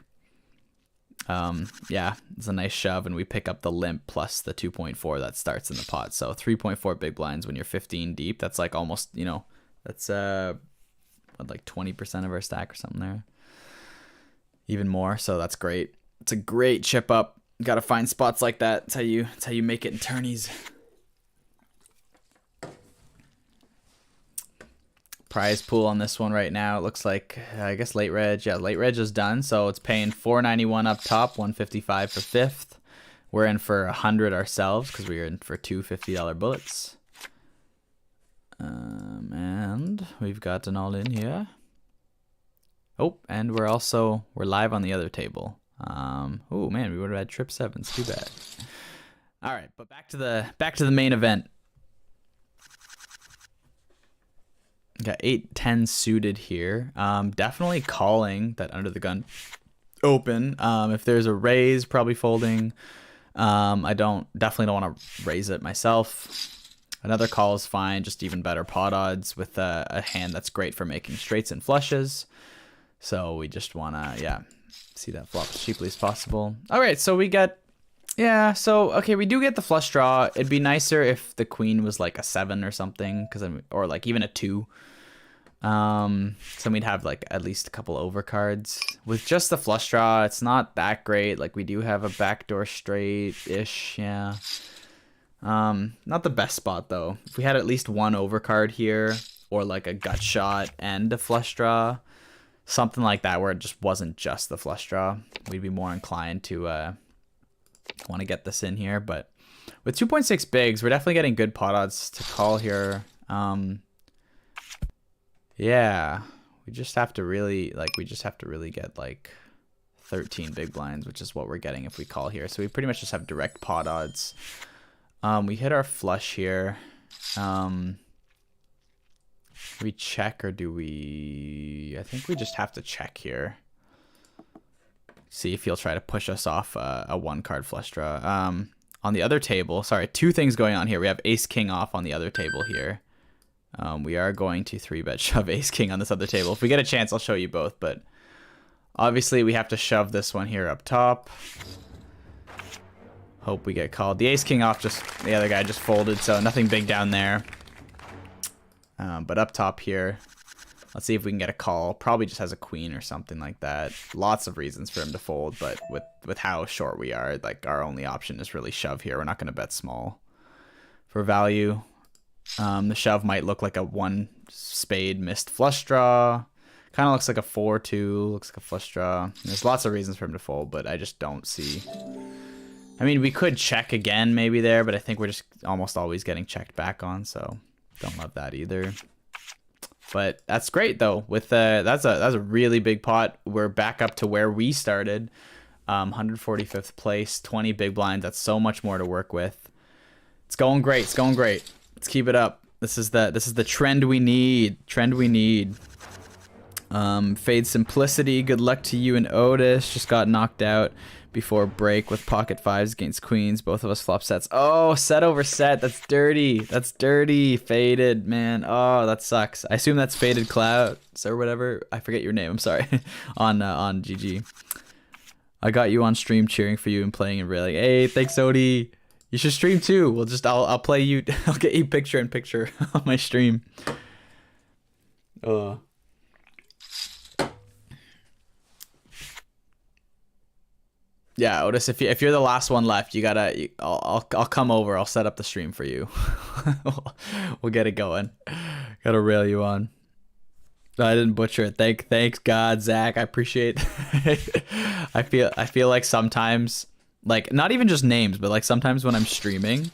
Yeah, it's a nice shove, and we pick up the limp plus the 2.4 that starts in the pot. So 3.4 big blinds when you're 15 deep. That's like almost, you know, that's what, like 20% of our stack or something there. Even more, so that's great. It's a great chip up. Got to find spots like that. It's how you make it in tourneys. Prize pool on this one right now. It looks like I guess late reg. Yeah, late reg is done. So it's paying $491 up top, $155 for fifth. We're in for 100 ourselves because we are in for two $50 bullets. And we've got an all in here. Oh, and we're live on the other table. Oh man, we would have had trip sevens. Too bad. All right, but back to the main event. Got 8-10 suited here. Definitely calling that under the gun open. If there's a raise, probably folding. I definitely don't want to raise it myself. Another call is fine. Just even better pot odds with a hand that's great for making straights and flushes. So we just wanna see that flop as cheaply as possible. All right, so we get okay, we do get the flush draw. It'd be nicer if the queen was like a 7 or something, or like even a 2. So we'd have like at least a couple overcards. With just the flush draw, it's not that great. Like we do have a backdoor straight-ish, yeah. Not the best spot though. If we had at least one overcard here, or like a gut shot and a flush draw, something like that where it just wasn't just the flush draw, we'd be more inclined to want to get this in here. But with 2.6 bigs, we're definitely getting good pot odds to call here. Yeah, we just have to really get like 13 big blinds, which is what we're getting if we call here. So we pretty much just have direct pot odds. We hit our flush here. We check, or do we? I think we just have to check here. See if he'll try to push us off a 1-card flush draw. On the other table, sorry, two things going on here. We have ace king off on the other table here. We are going to 3-bet shove ace king on this other table. If we get a chance, I'll show you both, but obviously we have to shove this one here up top. Hope we get called. The ace king off, just the other guy just folded, so nothing big down there. But up top here, let's see if we can get a call. Probably just has a queen or something like that. Lots of reasons for him to fold, but with how short we are, like our only option is really shove here. We're not going to bet small for value. The shove might look like a 1 spade missed flush draw. Kind of looks like a 4-2, looks like a flush draw. There's lots of reasons for him to fold, but I just don't see. I mean, we could check again maybe there, but I think we're just almost always getting checked back on, so don't love that either. But that's great though. With that's a really big pot. We're back up to where we started. 145th place, 20 big blinds. That's so much more to work with. It's going great. It's going great. Let's keep it up. This is the trend we need. Fade simplicity. Good luck to you and Otis. Just got knocked out before break with pocket fives against queens. Both of us flop sets. Oh, set over set. That's dirty. That's dirty. Faded, man. Oh, that sucks. I assume that's Faded Clouds or whatever. I forget your name. I'm sorry. on GG. I got you on stream cheering for you and playing and railing. Hey, thanks, Odie. You should stream too. I'll play you. I'll get you picture in picture on my stream. Yeah, Otis, if you're the last one left, I'll come over. I'll set up the stream for you. We'll get it going. Gotta rail you on. No, I didn't butcher it. Thanks God, Zach. I appreciate. I feel like sometimes, like not even just names, but like sometimes when I'm streaming,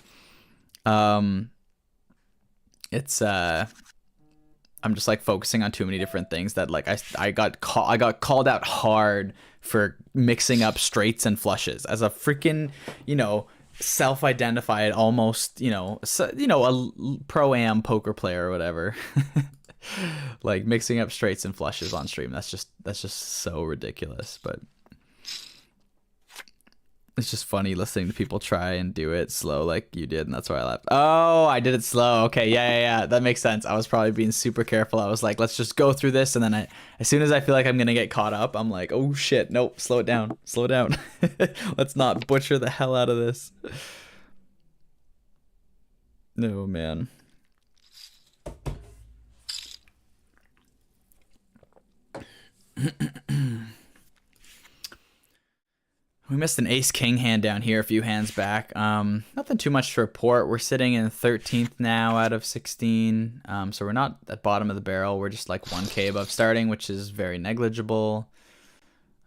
it's I'm just like focusing on too many different things that like I got called out hard for mixing up straights and flushes as a freaking, self-identified almost, a pro-am poker player or whatever. Like mixing up straights and flushes on stream. That's just so ridiculous, but it's just funny listening to people try and do it slow like you did, and that's why I laughed. Oh, I did it slow. Okay, yeah. That makes sense. I was probably being super careful. I was like, let's just go through this, and then as soon as I feel like I'm gonna get caught up, I'm like, oh shit, nope, slow it down. Let's not butcher the hell out of this. No, man. We missed an ace-king hand down here a few hands back. Nothing too much to report. We're sitting in 13th now out of 16. So we're not at bottom of the barrel. We're just like 1K above starting, which is very negligible.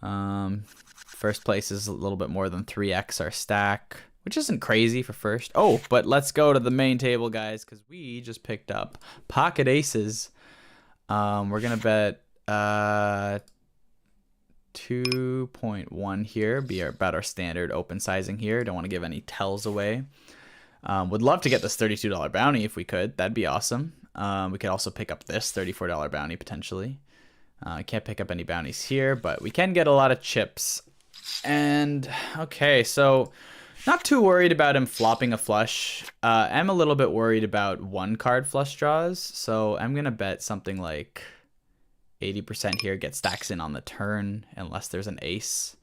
First place is a little bit more than 3x our stack, which isn't crazy for first. Oh, but let's go to the main table, guys, because we just picked up pocket aces. We're going to bet 2.1 here, be about our standard open sizing here. Don't want to give any tells away. Would love to get this $32 bounty if we could. That'd be awesome. We could also pick up this $34 bounty potentially. I can't pick up any bounties here, but we can get a lot of chips. And okay, so not too worried about him flopping a flush. I'm a little bit worried about one card flush draws, so I'm gonna bet something like 80% here, get stacks in on the turn unless there's an ace.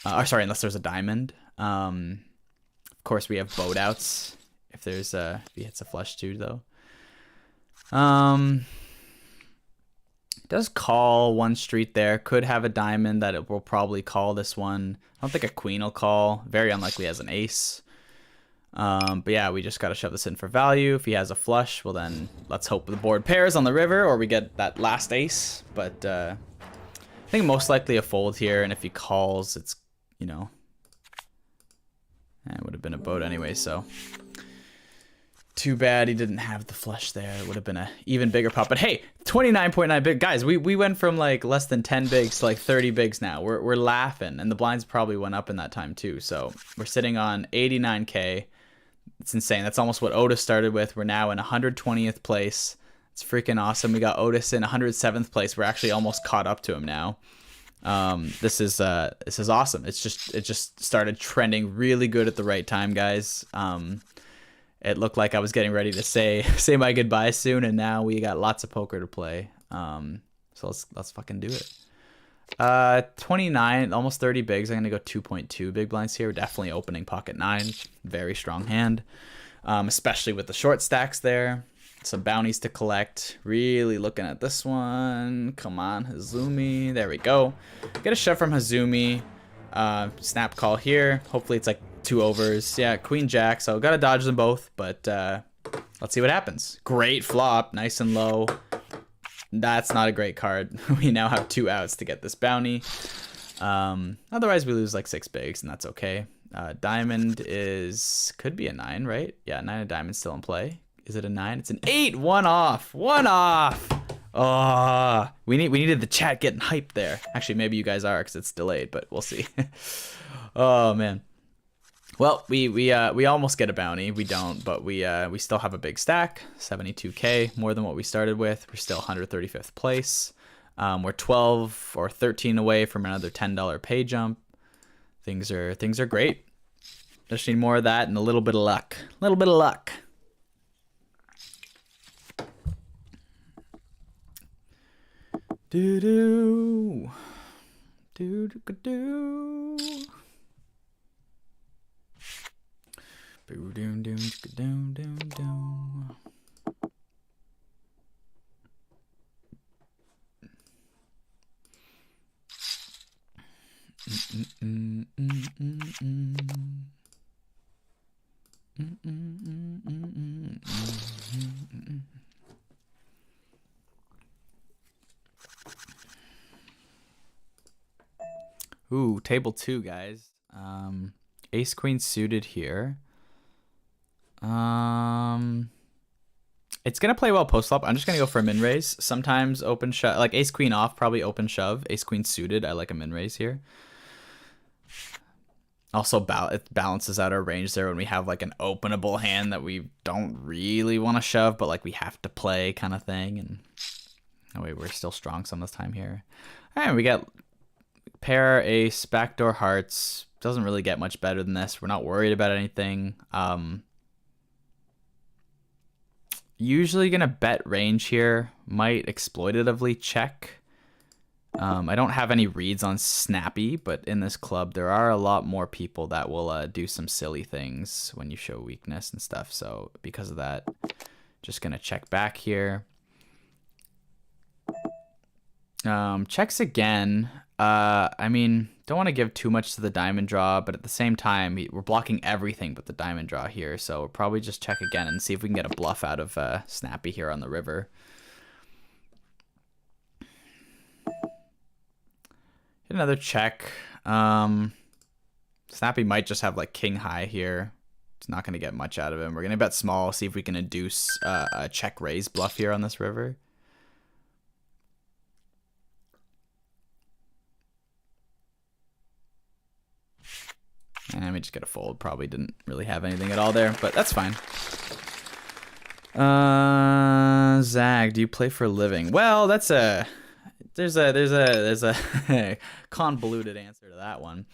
Unless there's a diamond. Of course, we have boat outs if there's if he hits a flush too, though. Does call one street there. Could have a diamond that it will probably call this one. I don't think a queen will call. Very unlikely as an ace. But yeah, we just got to shove this in for value. If he has a flush, well then let's hope the board pairs on the river or we get that last ace. But I think most likely a fold here, and if he calls, it's, you know, it would have been a boat anyway, so too bad he didn't have the flush there. It would have been an even bigger pot. But hey, 29.9 big. Guys, we went from like less than 10 bigs to like 30 bigs now. We're laughing, and the blinds probably went up in that time too. So we're sitting on 89K. It's insane. That's almost what Otis started with. We're now in 120th place. It's freaking awesome. We got Otis in 107th place. We're actually almost caught up to him now. This is awesome. It just started trending really good at the right time, guys. It looked like I was getting ready to say my goodbyes soon, and now we got lots of poker to play. So let's fucking do it. 29, almost 30 bigs. I'm gonna go 2.2 big blinds here. We're definitely opening pocket 9. Very strong hand, especially with the short stacks there. Some bounties to collect. Really looking at this one. Come on, Hazumi. There we go. Get a shove from Hazumi. Snap call here. Hopefully it's like 2 overs. Yeah, queen jack. So gotta dodge them both, but let's see what happens. Great flop, nice and low. That's not a great card. We now have 2 outs to get this bounty. Otherwise we lose like 6 bigs, and that's okay. Diamond could be a 9, right? Yeah, 9 of diamond still in play. Is it a 9? It's an 8. One off. Oh, we needed the chat getting hyped there. Actually, maybe you guys are because it's delayed, but we'll see. Oh man. Well, we almost get a bounty. We don't, but we still have a big stack, 72K, more than what we started with. We're still 135th place. We're 12 or 13 away from another $10 pay jump. Things are great. Just need more of that and a little bit of luck. A little bit of luck. Do do do do do. Boo doom doom doom doom doom. Ooh, table 2, guys. Ace queen suited here. It's gonna play well post flop. I'm just gonna go for a min raise. Sometimes open shove, like ace queen off, probably open shove. Ace queen suited, I like a min raise here. Also, it balances out our range there when we have like an openable hand that we don't really want to shove, but like we have to play kind of thing. And oh wait, we're still strong some this time here. All right, we got pair, ace, backdoor hearts. Doesn't really get much better than this. We're not worried about anything. Usually gonna bet range here. Might exploitatively check. I don't have any reads on Snappy, but in this club, there are a lot more people that will do some silly things when you show weakness and stuff. So because of that, just going to check back here. Checks again. I mean, don't want to give too much to the diamond draw, but at the same time, we're blocking everything but the diamond draw here. So we'll probably just check again and see if we can get a bluff out of Snappy here on the river. Another check. Snappy might just have like king high here. It's not going to get much out of him. We're going to bet small, see if we can induce a check raise bluff here on this river. And we just get a fold. Probably didn't really have anything at all there, but that's fine. Zag, do you play for a living? Well, that's a... There's a convoluted answer to that one.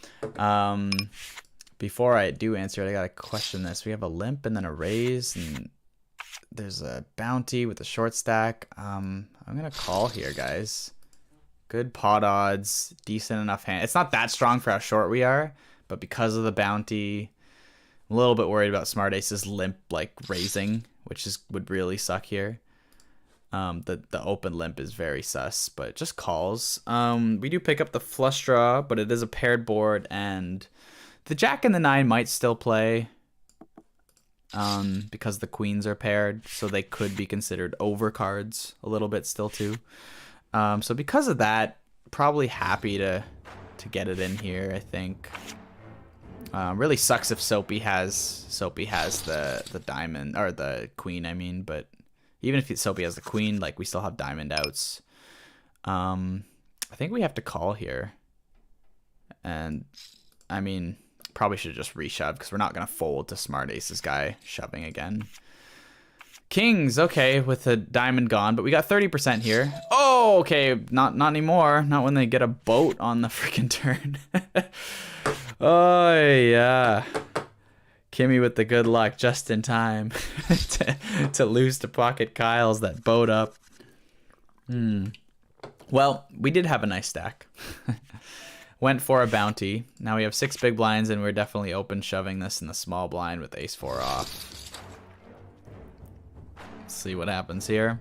Before I do answer it, I gotta question this. We have a limp and then a raise, and there's a bounty with a short stack. I'm gonna call here, guys. Good pot odds, decent enough hand. It's not that strong for how short we are, but because of the bounty, I'm a little bit worried about Smart Ace's limp like raising, which would really suck here. The open limp is very sus, but just calls. We do pick up the flush draw, but it is a paired board, and the jack and the 9 might still play because the queens are paired, so they could be considered overcards a little bit still too. So because of that, probably happy to get it in here, I think. Really sucks if Soapy has the diamond, or the queen, I mean, but even if Soapy has the queen, like, we still have diamond outs. I think we have to call here. And, I mean, probably should have just reshoved, because we're not going to fold to Smart Ace's guy shoving again. Kings, okay, with the diamond gone, but we got 30% here. Oh, okay, not anymore. Not when they get a boat on the freaking turn. Oh, yeah. Kimmy with the good luck just in time to lose to Pocket Kyle's that boat up. Well, we did have a nice stack. Went for a bounty. Now we have 6 big blinds, and we're definitely open shoving this in the small blind with ace-4 off. Let's see what happens here.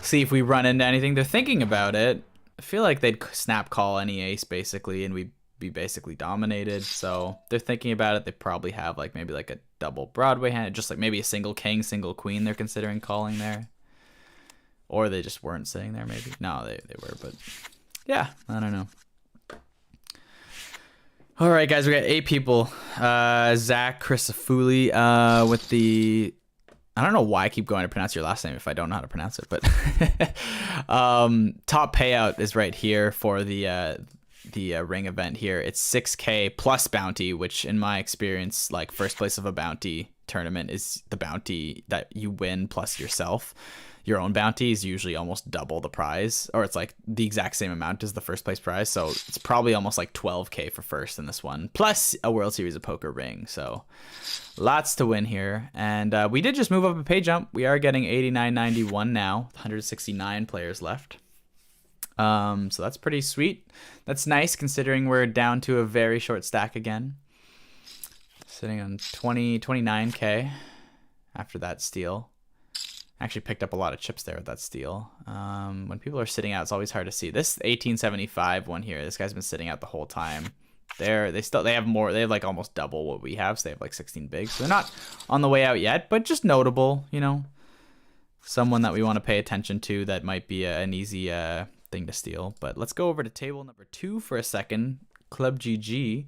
See if we run into anything. They're thinking about it. I feel like they'd snap call any ace, basically, and we'd be basically dominated. So they're thinking about it. They probably have like maybe like a double Broadway hand, just like maybe a single king, single queen they're considering calling there. Or they just weren't sitting there, maybe. No, they were, but yeah, I don't know. All right, guys, we got 8 people. Zach Chrisafuli with the... I don't know why I keep going to pronounce your last name if I don't know how to pronounce it, but top payout is right here for the ring event here. It's 6K plus bounty, which in my experience, like first place of a bounty tournament is the bounty that you win plus yourself. Your own bounty is usually almost double the prize, or it's like the exact same amount as the first place prize. So it's probably almost like 12K for first in this one, plus a World Series of Poker ring. So lots to win here. And we did just move up a pay jump. We are getting 89.91 now, 169 players left. So that's pretty sweet. That's nice considering we're down to a very short stack again. Sitting on 29K after that steal. Actually picked up a lot of chips there with that steal. When people are sitting out, it's always hard to see. This 1875 one here, this guy's been sitting out the whole time. They have more. They have like almost double what we have. So they have like 16 bigs. So they're not on the way out yet, but just notable, you know. Someone that we want to pay attention to that might be an easy thing to steal. But let's go over to table number 2 for a second. Club GG.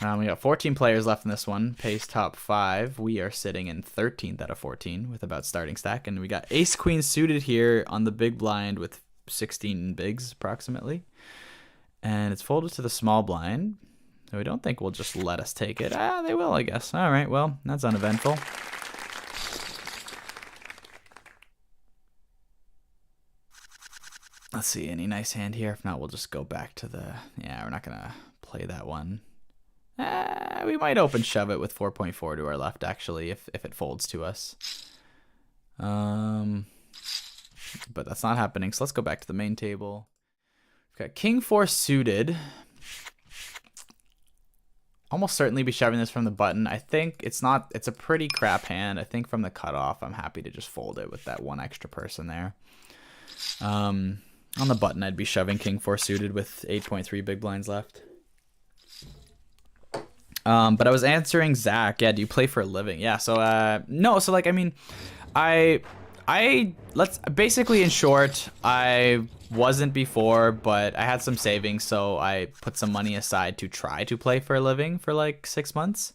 We got 14 players left in this one. Pace top 5. We are sitting in 13th out of 14 with about starting stack. And we got ace queen suited here on the big blind with 16 bigs approximately. And it's folded to the small blind. So we don't think we'll just let us take it. Ah, they will, I guess. All right, well, that's uneventful. Let's see, any nice hand here? If not, we'll just go back to the... Yeah, we're not going to play that one. We might open shove it with 4.4 to our left, actually, if it folds to us. But that's not happening, so let's go back to the main table. We've got king 4 suited. Almost certainly be shoving this from the button. I think it's a pretty crap hand. I think from the cutoff, I'm happy to just fold it with that one extra person there. On the button, I'd be shoving king 4 suited with 8.3 big blinds left. But I was answering Zach. Yeah, do you play for a living? Yeah, so no, so like I mean, let's basically in short, I wasn't before, but I had some savings, so I put some money aside to try to play for a living for like 6 months.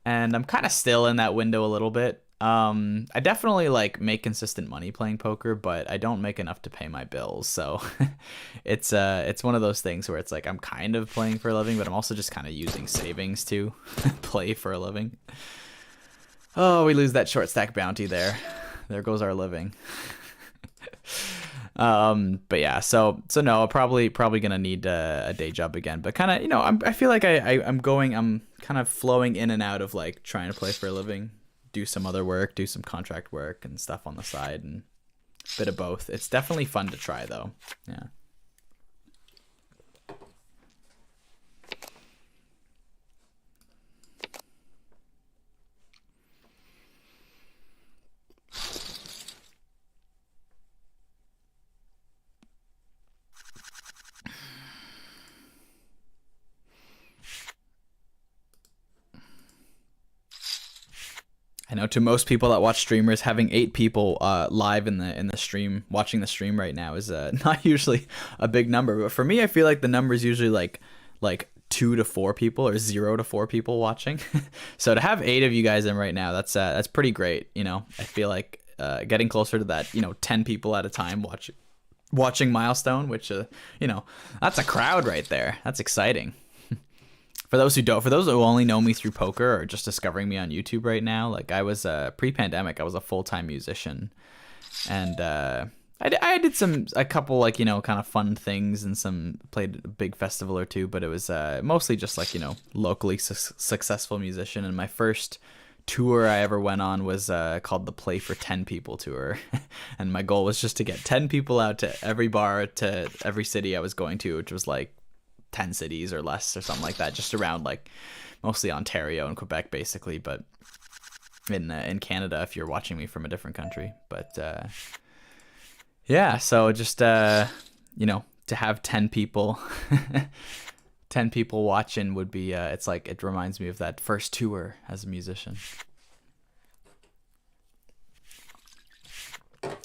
And I'm kind of still in that window a little bit. I definitely like make consistent money playing poker, but I don't make enough to pay my bills. So it's one of those things where it's like I'm kind of playing for a living, but I'm also just kind of using savings to play for a living. Oh, we lose that short stack bounty there. There goes our living. But yeah, so no, probably gonna need a day job again. But kind of, you know, I feel like I'm kind of flowing in and out of like trying to play for a living. Do some other work, do some contract work and stuff on the side, and a bit of both. It's definitely fun to try though. Yeah. I know to most people that watch streamers, having 8 people live in the stream, watching the stream right now is not usually a big number. But for me, I feel like the number is usually like 2 to 4 people or 0 to 4 people watching. So to have 8 of you guys in right now, that's pretty great. You know, I feel like getting closer to that, you know, 10 people at a time watching milestone, which you know, that's a crowd right there. That's exciting. For those who only know me through poker or just discovering me on YouTube right now, like I was pre-pandemic, I was a full-time musician, and I did a couple like, you know, kind of fun things and played a big festival or two, but it was mostly just like, you know, locally successful musician. And my first tour I ever went on was called the Play for 10 People tour, and my goal was just to get 10 people out to every bar, to every city I was going to, which was like 10 cities or less or something like that, just around like mostly Ontario and Quebec basically, but in Canada if you're watching me from a different country. But yeah, so just you know, to have 10 people 10 people watching would be it's like, it reminds me of that first tour as a musician.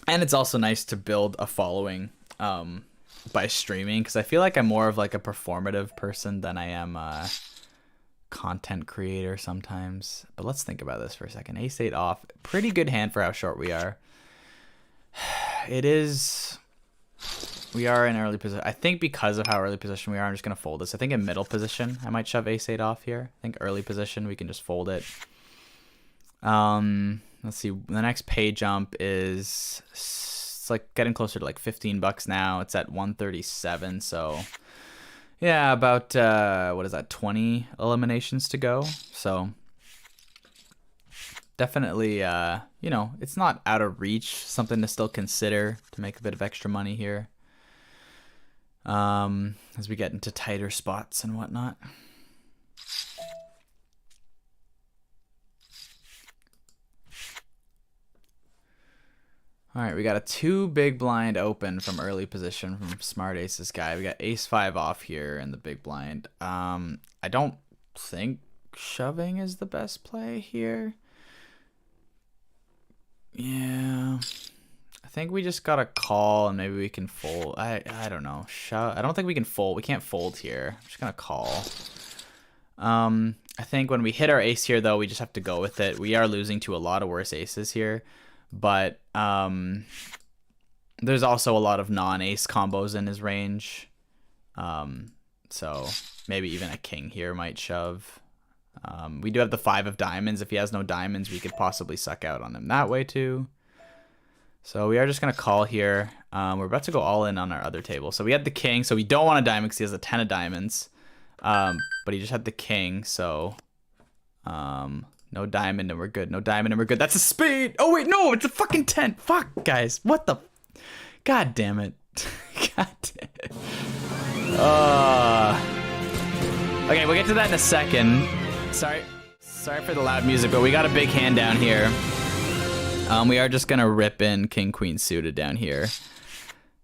And it's also nice to build a following by streaming, because I feel like I'm more of like a performative person than I am a content creator sometimes. But let's think about this for a second. Ace-8 off, pretty good hand for how short we are. It is, we are in early position. I think because of how early position we are, I'm just gonna fold this. I think in middle position I might shove Ace-8 off here. I think early position we can just fold it. Let's see, the next pay jump is, it's like getting closer to like $15 now. It's at 137, so yeah, about what is that, 20 eliminations to go. So definitely you know, it's not out of reach, something to still consider to make a bit of extra money here as we get into tighter spots and whatnot. All right, we got a 2 big blind open from early position from Smart Aces guy. We got Ace-5 off here in the big blind. I don't think shoving is the best play here. Yeah, I think we just gotta call and maybe we can fold. I don't know. I don't think we can fold. We can't fold here. I'm just gonna call. I think when we hit our ace here though, we just have to go with it. We are losing to a lot of worse aces here. But there's also a lot of non-ace combos in his range. So maybe even a king here might shove. We do have the 5 of diamonds. If he has no diamonds, we could possibly suck out on him that way too. So we are just going to call here. We're about to go all in on our other table. So we had the king. So we don't want a diamond because he has a 10 of diamonds. But he just had the king. So no diamond and we're good. No diamond and we're good. That's a spade. Oh, wait. No, it's a fucking 10. Fuck, guys. What the? God damn it. God damn it. Okay, we'll get to that in a second. Sorry for the loud music, but we got a big hand down here. We are just gonna rip in king queen suited down here.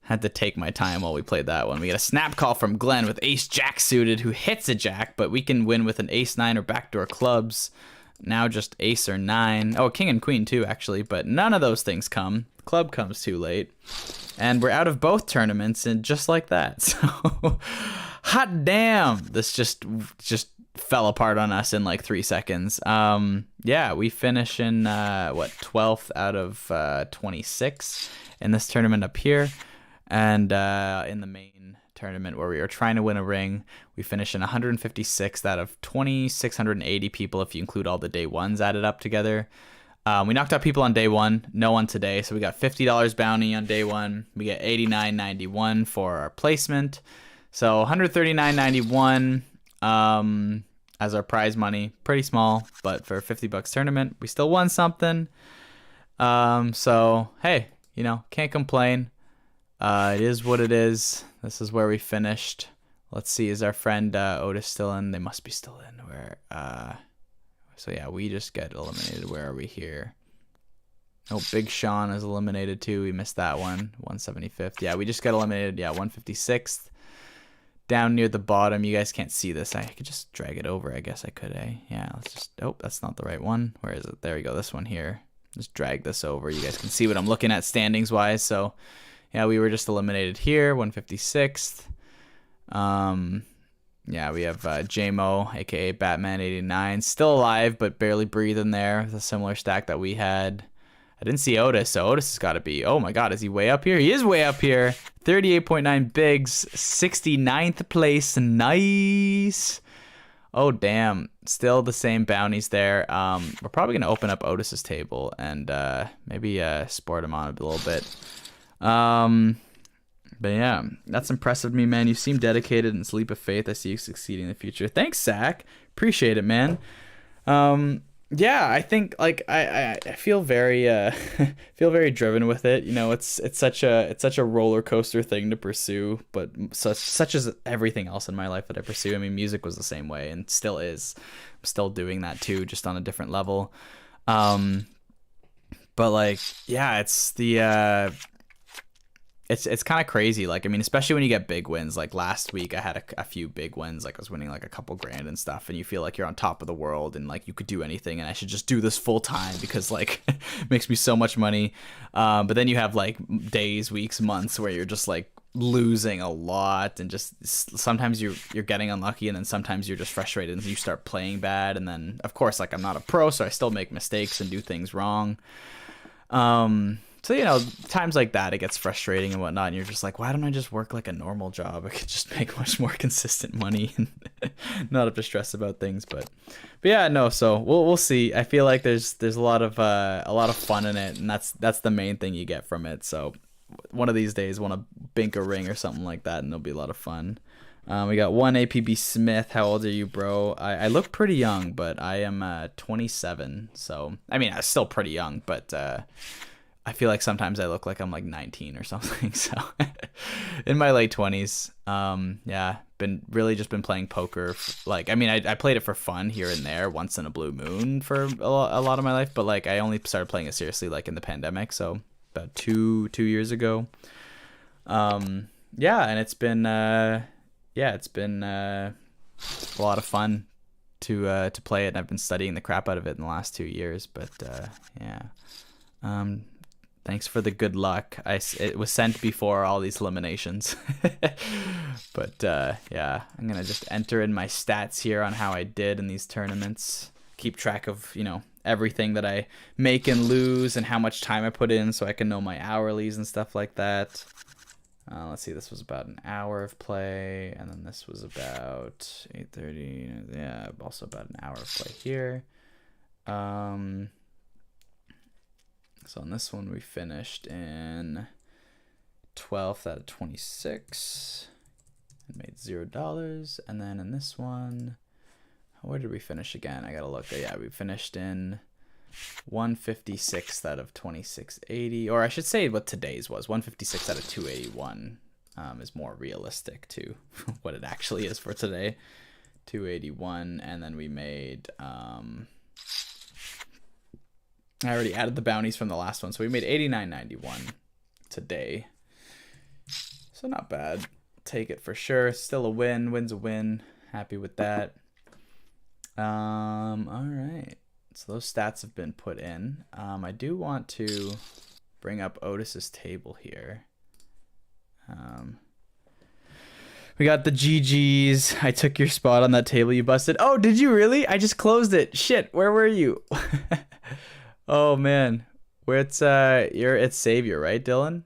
Had to take my time while we played that one. We get a snap call from Glenn with ace jack suited, who hits a jack, but we can win with an ace 9 or backdoor clubs. Now just ace or 9. Oh, king and queen too, actually, but none of those things come. Club comes too late. And we're out of both tournaments, and just like that. So, hot damn, this just fell apart on us in like 3 seconds. Yeah, we finish in what, 12th out of 26 in this tournament up here, and in the main tournament where we were trying to win a ring, we finish in 156th out of 2,680 people if you include all the day ones added up together. We knocked out people on day 1, no one today, so we got $50 bounty on day 1. We get $89.91 for our placement, so $139.91 as our prize money. Pretty small, but for a $50 tournament, we still won something. So hey, you know, can't complain. It is what it is. This is where we finished. Let's see, is our friend Otis still in? They must be still in. So yeah, we just get eliminated. Where are we here? Oh, Big Sean is eliminated too. We missed that one. 175th. Yeah, we just got eliminated. Yeah, 156th. Down near the bottom. You guys can't see this. I could just drag it over. I guess I could, eh? Yeah, let's just... Oh, that's not the right one. Where is it? There we go. This one here. Just drag this over. You guys can see what I'm looking at standings-wise. So, yeah, we were just eliminated here. 156th. Yeah, we have J-Mo, a.k.a. Batman89, still alive, but barely breathing there. With a similar stack that we had. I didn't see Otis, so Otis has got to be... Oh, my God, is he way up here? He is way up here. 38.9 bigs, 69th place. Nice. Oh, damn. Still the same bounties there. We're probably going to open up Otis's table and maybe sport him on a little bit. But yeah, that's impressive of me, man. You seem dedicated and sleep of faith. I see you succeeding in the future. Thanks, Zach. Appreciate it, man. Yeah, I think like I feel very feel very driven with it. You know, it's such a roller coaster thing to pursue, but such as everything else in my life that I pursue. I mean, music was the same way and still is. I'm still doing that too, just on a different level. But like, yeah, it's the it's kind of crazy. Like, I mean, especially when you get big wins. Like last week I had a few big wins. Like I was winning like a couple grand and stuff, and you feel like you're on top of the world and like you could do anything and I should just do this full time because like it makes me so much money. But then you have like days, weeks, months where you're just like losing a lot, and just sometimes you're getting unlucky, and then sometimes you're just frustrated and you start playing bad. And then of course, like, I'm not a pro, so I still make mistakes and do things wrong. So, you know, times like that, it gets frustrating and whatnot, and you're just like, why don't I just work like a normal job? I could just make much more consistent money and not have to stress about things. But yeah, no. So we'll see. I feel like there's a lot of fun in it, and that's the main thing you get from it. So one of these days, want to bink a ring or something like that, and it'll be a lot of fun. We got one APB Smith. How old are you, bro? I look pretty young, but I am 27. So I mean, I'm still pretty young, but I feel like sometimes I look like I'm like 19 or something. So in my late 20s. Yeah, been playing poker. Like, I mean, I played it for fun here and there once in a blue moon for a lot of my life, but like I only started playing it seriously like in the pandemic, so about two years ago. Yeah, and it's been a lot of fun to play it, and I've been studying the crap out of it in the last 2 years. But yeah. Thanks for the good luck. It was sent before all these eliminations. But yeah, I'm gonna just enter in my stats here on how I did in these tournaments. Keep track of, you know, everything that I make and lose and how much time I put in, so I can know my hourlies and stuff like that. Let's see, this was about an hour of play, and then this was about 8:30. Yeah, also about an hour of play here. So on this one, we finished in 12th out of 26 and made $0. And then in this one, where did we finish again? I gotta look. Yeah, we finished in 156th out of 2680, or I should say what today's was. 156 out of 281 is more realistic to what it actually is for today. 281, and then we made I already added the bounties from the last one, so we made 89.91 today. So not bad. Take it for sure. Still a win. Win's a win. Happy with that. All right. So those stats have been put in. I do want to bring up Otis's table here. We got the GGs. I took your spot on that table you busted. Oh, did you really? I just closed it. Shit, where were you? Oh man, where it's Savior, right, Dylan?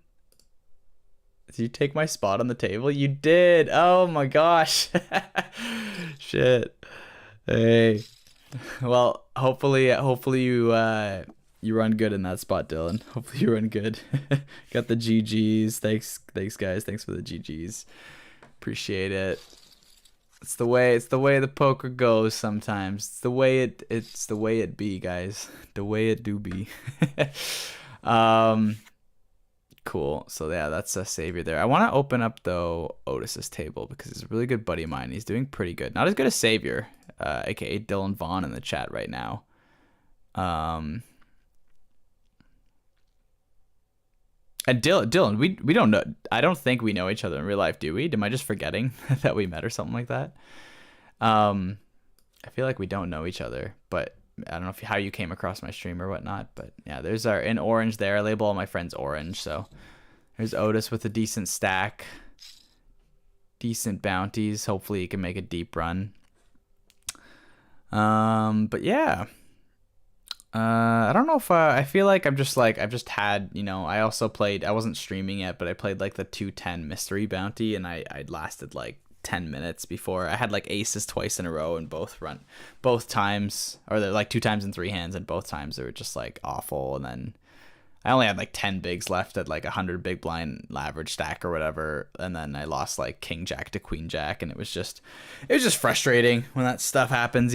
Did you take my spot on the table? You did. Oh my gosh. Shit. Hey. Well, hopefully you run good in that spot, Dylan. Hopefully you run good. Got the GGs. Thanks guys. Thanks for the GGs. Appreciate it. It's the way the poker goes sometimes. It's the way it be, guys. The way it do be. Cool. So yeah, that's a Savior there. I want to open up though Otis's table because he's a really good buddy of mine. He's doing pretty good. Not as good as Savior, aka Dylan Vaughn in the chat right now. And Dylan, we don't know. I don't think we know each other in real life, do we? Am I just forgetting that we met or something like that? I feel like we don't know each other, but I don't know how you came across my stream or whatnot. But yeah, there's our in orange there. I label all my friends orange. So there's Otis with a decent stack, decent bounties. Hopefully he can make a deep run. But yeah. I don't know if I feel like I've just had, I also played, I wasn't streaming yet, but I played like the 210 mystery bounty and I'd lasted like 10 minutes before I had like aces twice in a row and both times, or like 2 times in 3 hands, and both times they were just like awful. And then I only had like 10 bigs left at like 100 big blind average stack or whatever. And then I lost like king jack to queen jack. And it was just frustrating when that stuff happens,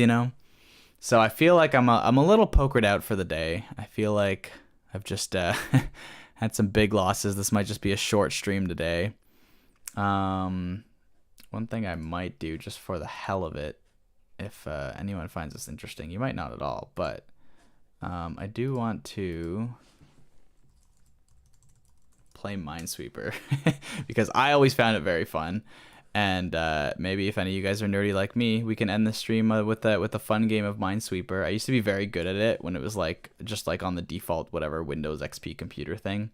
So I feel like I'm a little pokered out for the day. I feel like I've just had some big losses. This might just be a short stream today. One thing I might do just for the hell of it, if anyone finds this interesting, you might not at all, but I do want to play Minesweeper because I always found it very fun. And maybe if any of you guys are nerdy like me, we can end the stream with a fun game of Minesweeper. I used to be very good at it when it was like just like on the default whatever Windows XP computer thing.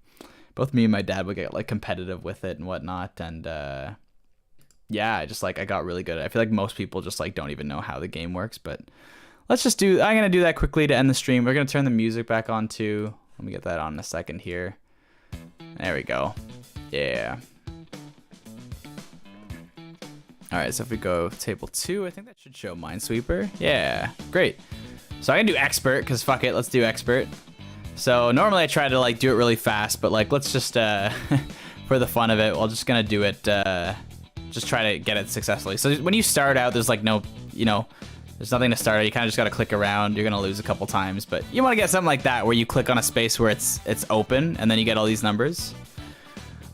Both me and my dad would get like competitive with it and whatnot. And yeah, I got really good at it. I feel like most people just like don't even know how the game works. But I'm gonna do that quickly to end the stream. We're gonna turn the music back on too. Let me get that on in a second here. There we go. Yeah. Alright, so if we go table 2, I think that should show Minesweeper. Yeah, great. So I can do expert, because fuck it, let's do expert. So normally I try to like do it really fast, but like let's just, for the fun of it, we're just gonna do it, just try to get it successfully. So when you start out, there's like no, there's nothing to start. You kind of just gotta click around. You're gonna lose a couple times, but you wanna get something like that where you click on a space where it's open, and then you get all these numbers.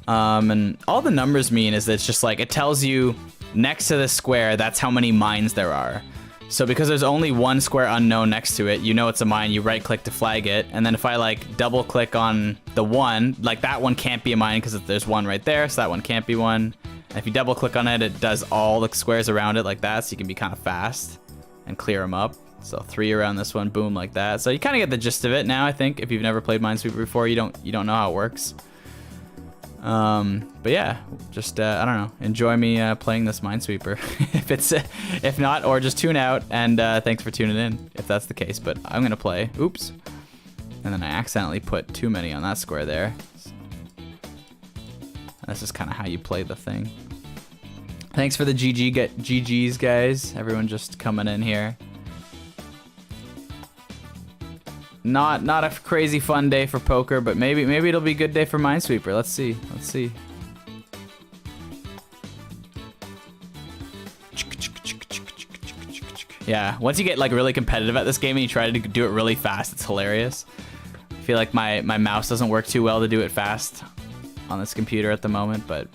And all the numbers mean is that it's just like, it tells you next to the square, that's how many mines there are. So because there's only one square unknown next to it, it's a mine, you right click to flag it. And then if I like double click on the one, like that one can't be a mine because there's one right there. So that one can't be one. And if you double click on it, it does all the squares around it like that. So you can be kind of fast and clear them up. So 3 around this one, boom, like that. So you kind of get the gist of it now, I think. If you've never played Minesweeper before, you don't know how it works. But yeah, just I don't know, enjoy me playing this Minesweeper if not, or just tune out, and thanks for tuning in if that's the case. But I'm gonna play. Oops, and then I accidentally put too many on that square there. This is kind of how you play the thing. Thanks for the GGs, guys. Everyone just coming in here. Not a crazy fun day for poker, but maybe it'll be a good day for Minesweeper. Let's see. Let's see. Yeah, once you get like really competitive at this game and you try to do it really fast, it's hilarious. I feel like my mouse doesn't work too well to do it fast on this computer at the moment, but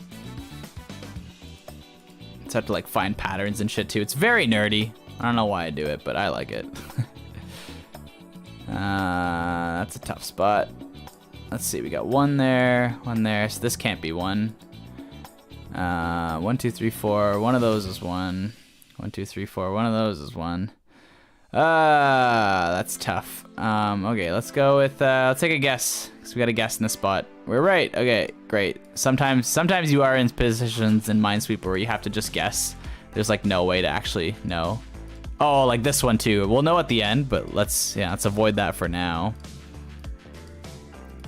it's have to like find patterns and shit too. It's very nerdy. I don't know why I do it, but I like it. That's a tough spot. Let's see, we got one there, so this can't be one. 1, 2, 3, 4. One of those is one. 1, 2, 3, 4. One of those is one. That's tough. Okay, let's go with let's take a guess, because we got a guess in this spot. We're right. Okay, great. Sometimes you are in positions in Minesweeper where you have to just guess. There's like no way to actually know. Oh, like this one too. We'll know at the end, but let's avoid that for now.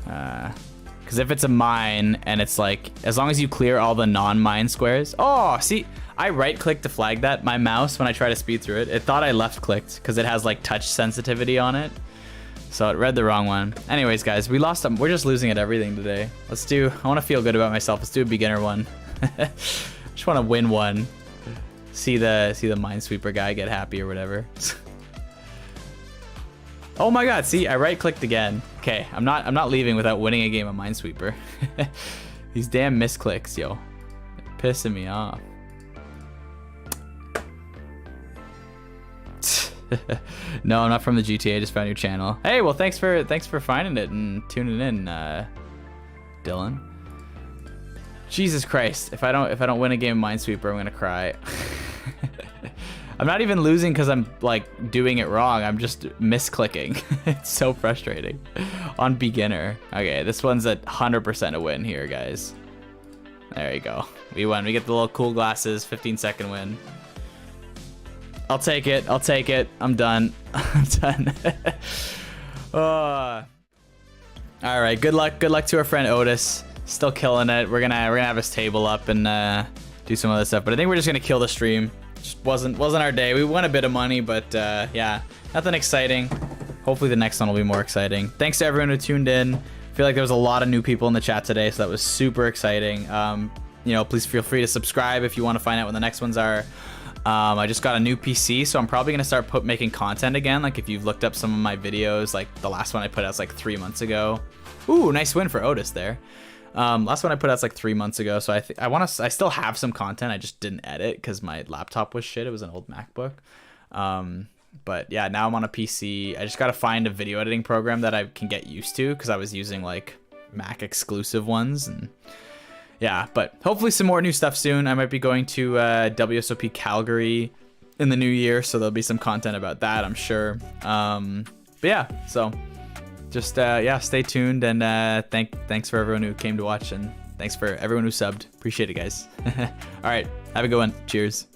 Because if it's a mine and it's like, as long as you clear all the non-mine squares. Oh, see, I right-clicked to flag that. My mouse, when I try to speed through it, it thought I left-clicked because it has like touch sensitivity on it. So it read the wrong one. Anyways, guys, we lost them. We're just losing at everything today. Let's do, I want to feel good about myself. Let's do a beginner one. Just want to win one. See the Minesweeper guy get happy or whatever. Oh my god, see, I right-clicked again. Okay, I'm not leaving without winning a game of Minesweeper. These damn misclicks, yo. They're pissing me off. No, I'm not from the GTA, just found your channel. Hey, well thanks for finding it and tuning in, Dylan. Jesus Christ, if I don't win a game of Minesweeper, I'm gonna cry. I'm not even losing because I'm like doing it wrong. I'm just misclicking. It's so frustrating. On beginner. Okay, this one's at 100% a win here, guys. There you go. We won. We get the little cool glasses. 15-second win. I'll take it. I'll take it. I'm done. I'm done. All right. Good luck. Good luck to our friend Otis. Still killing it. We're gonna have his table up and do some other stuff. But I think we're just gonna kill the stream. Just wasn't our day. We won a bit of money, but yeah, nothing exciting. Hopefully the next one will be more exciting. Thanks to everyone who tuned in. I feel like there was a lot of new people in the chat today, so that was super exciting. You know, please feel free to subscribe if you want to find out when the next ones are. I just got a new PC, so I'm probably gonna start making content again. Like if you've looked up some of my videos, like the last one I put out was like 3 months ago. Ooh, nice win for Otis there. Last one I put out was like 3 months ago, so I still have some content. I just didn't edit because my laptop was shit. It was an old MacBook. But yeah, now I'm on a PC. I just gotta find a video editing program that I can get used to because I was using like Mac exclusive ones. And yeah, but hopefully some more new stuff soon. I might be going to WSOP Calgary in the new year, so there'll be some content about that, I'm sure. But yeah, so just yeah, stay tuned, and thanks for everyone who came to watch, and thanks for everyone who subbed. Appreciate it, guys. All right, have a good one. Cheers.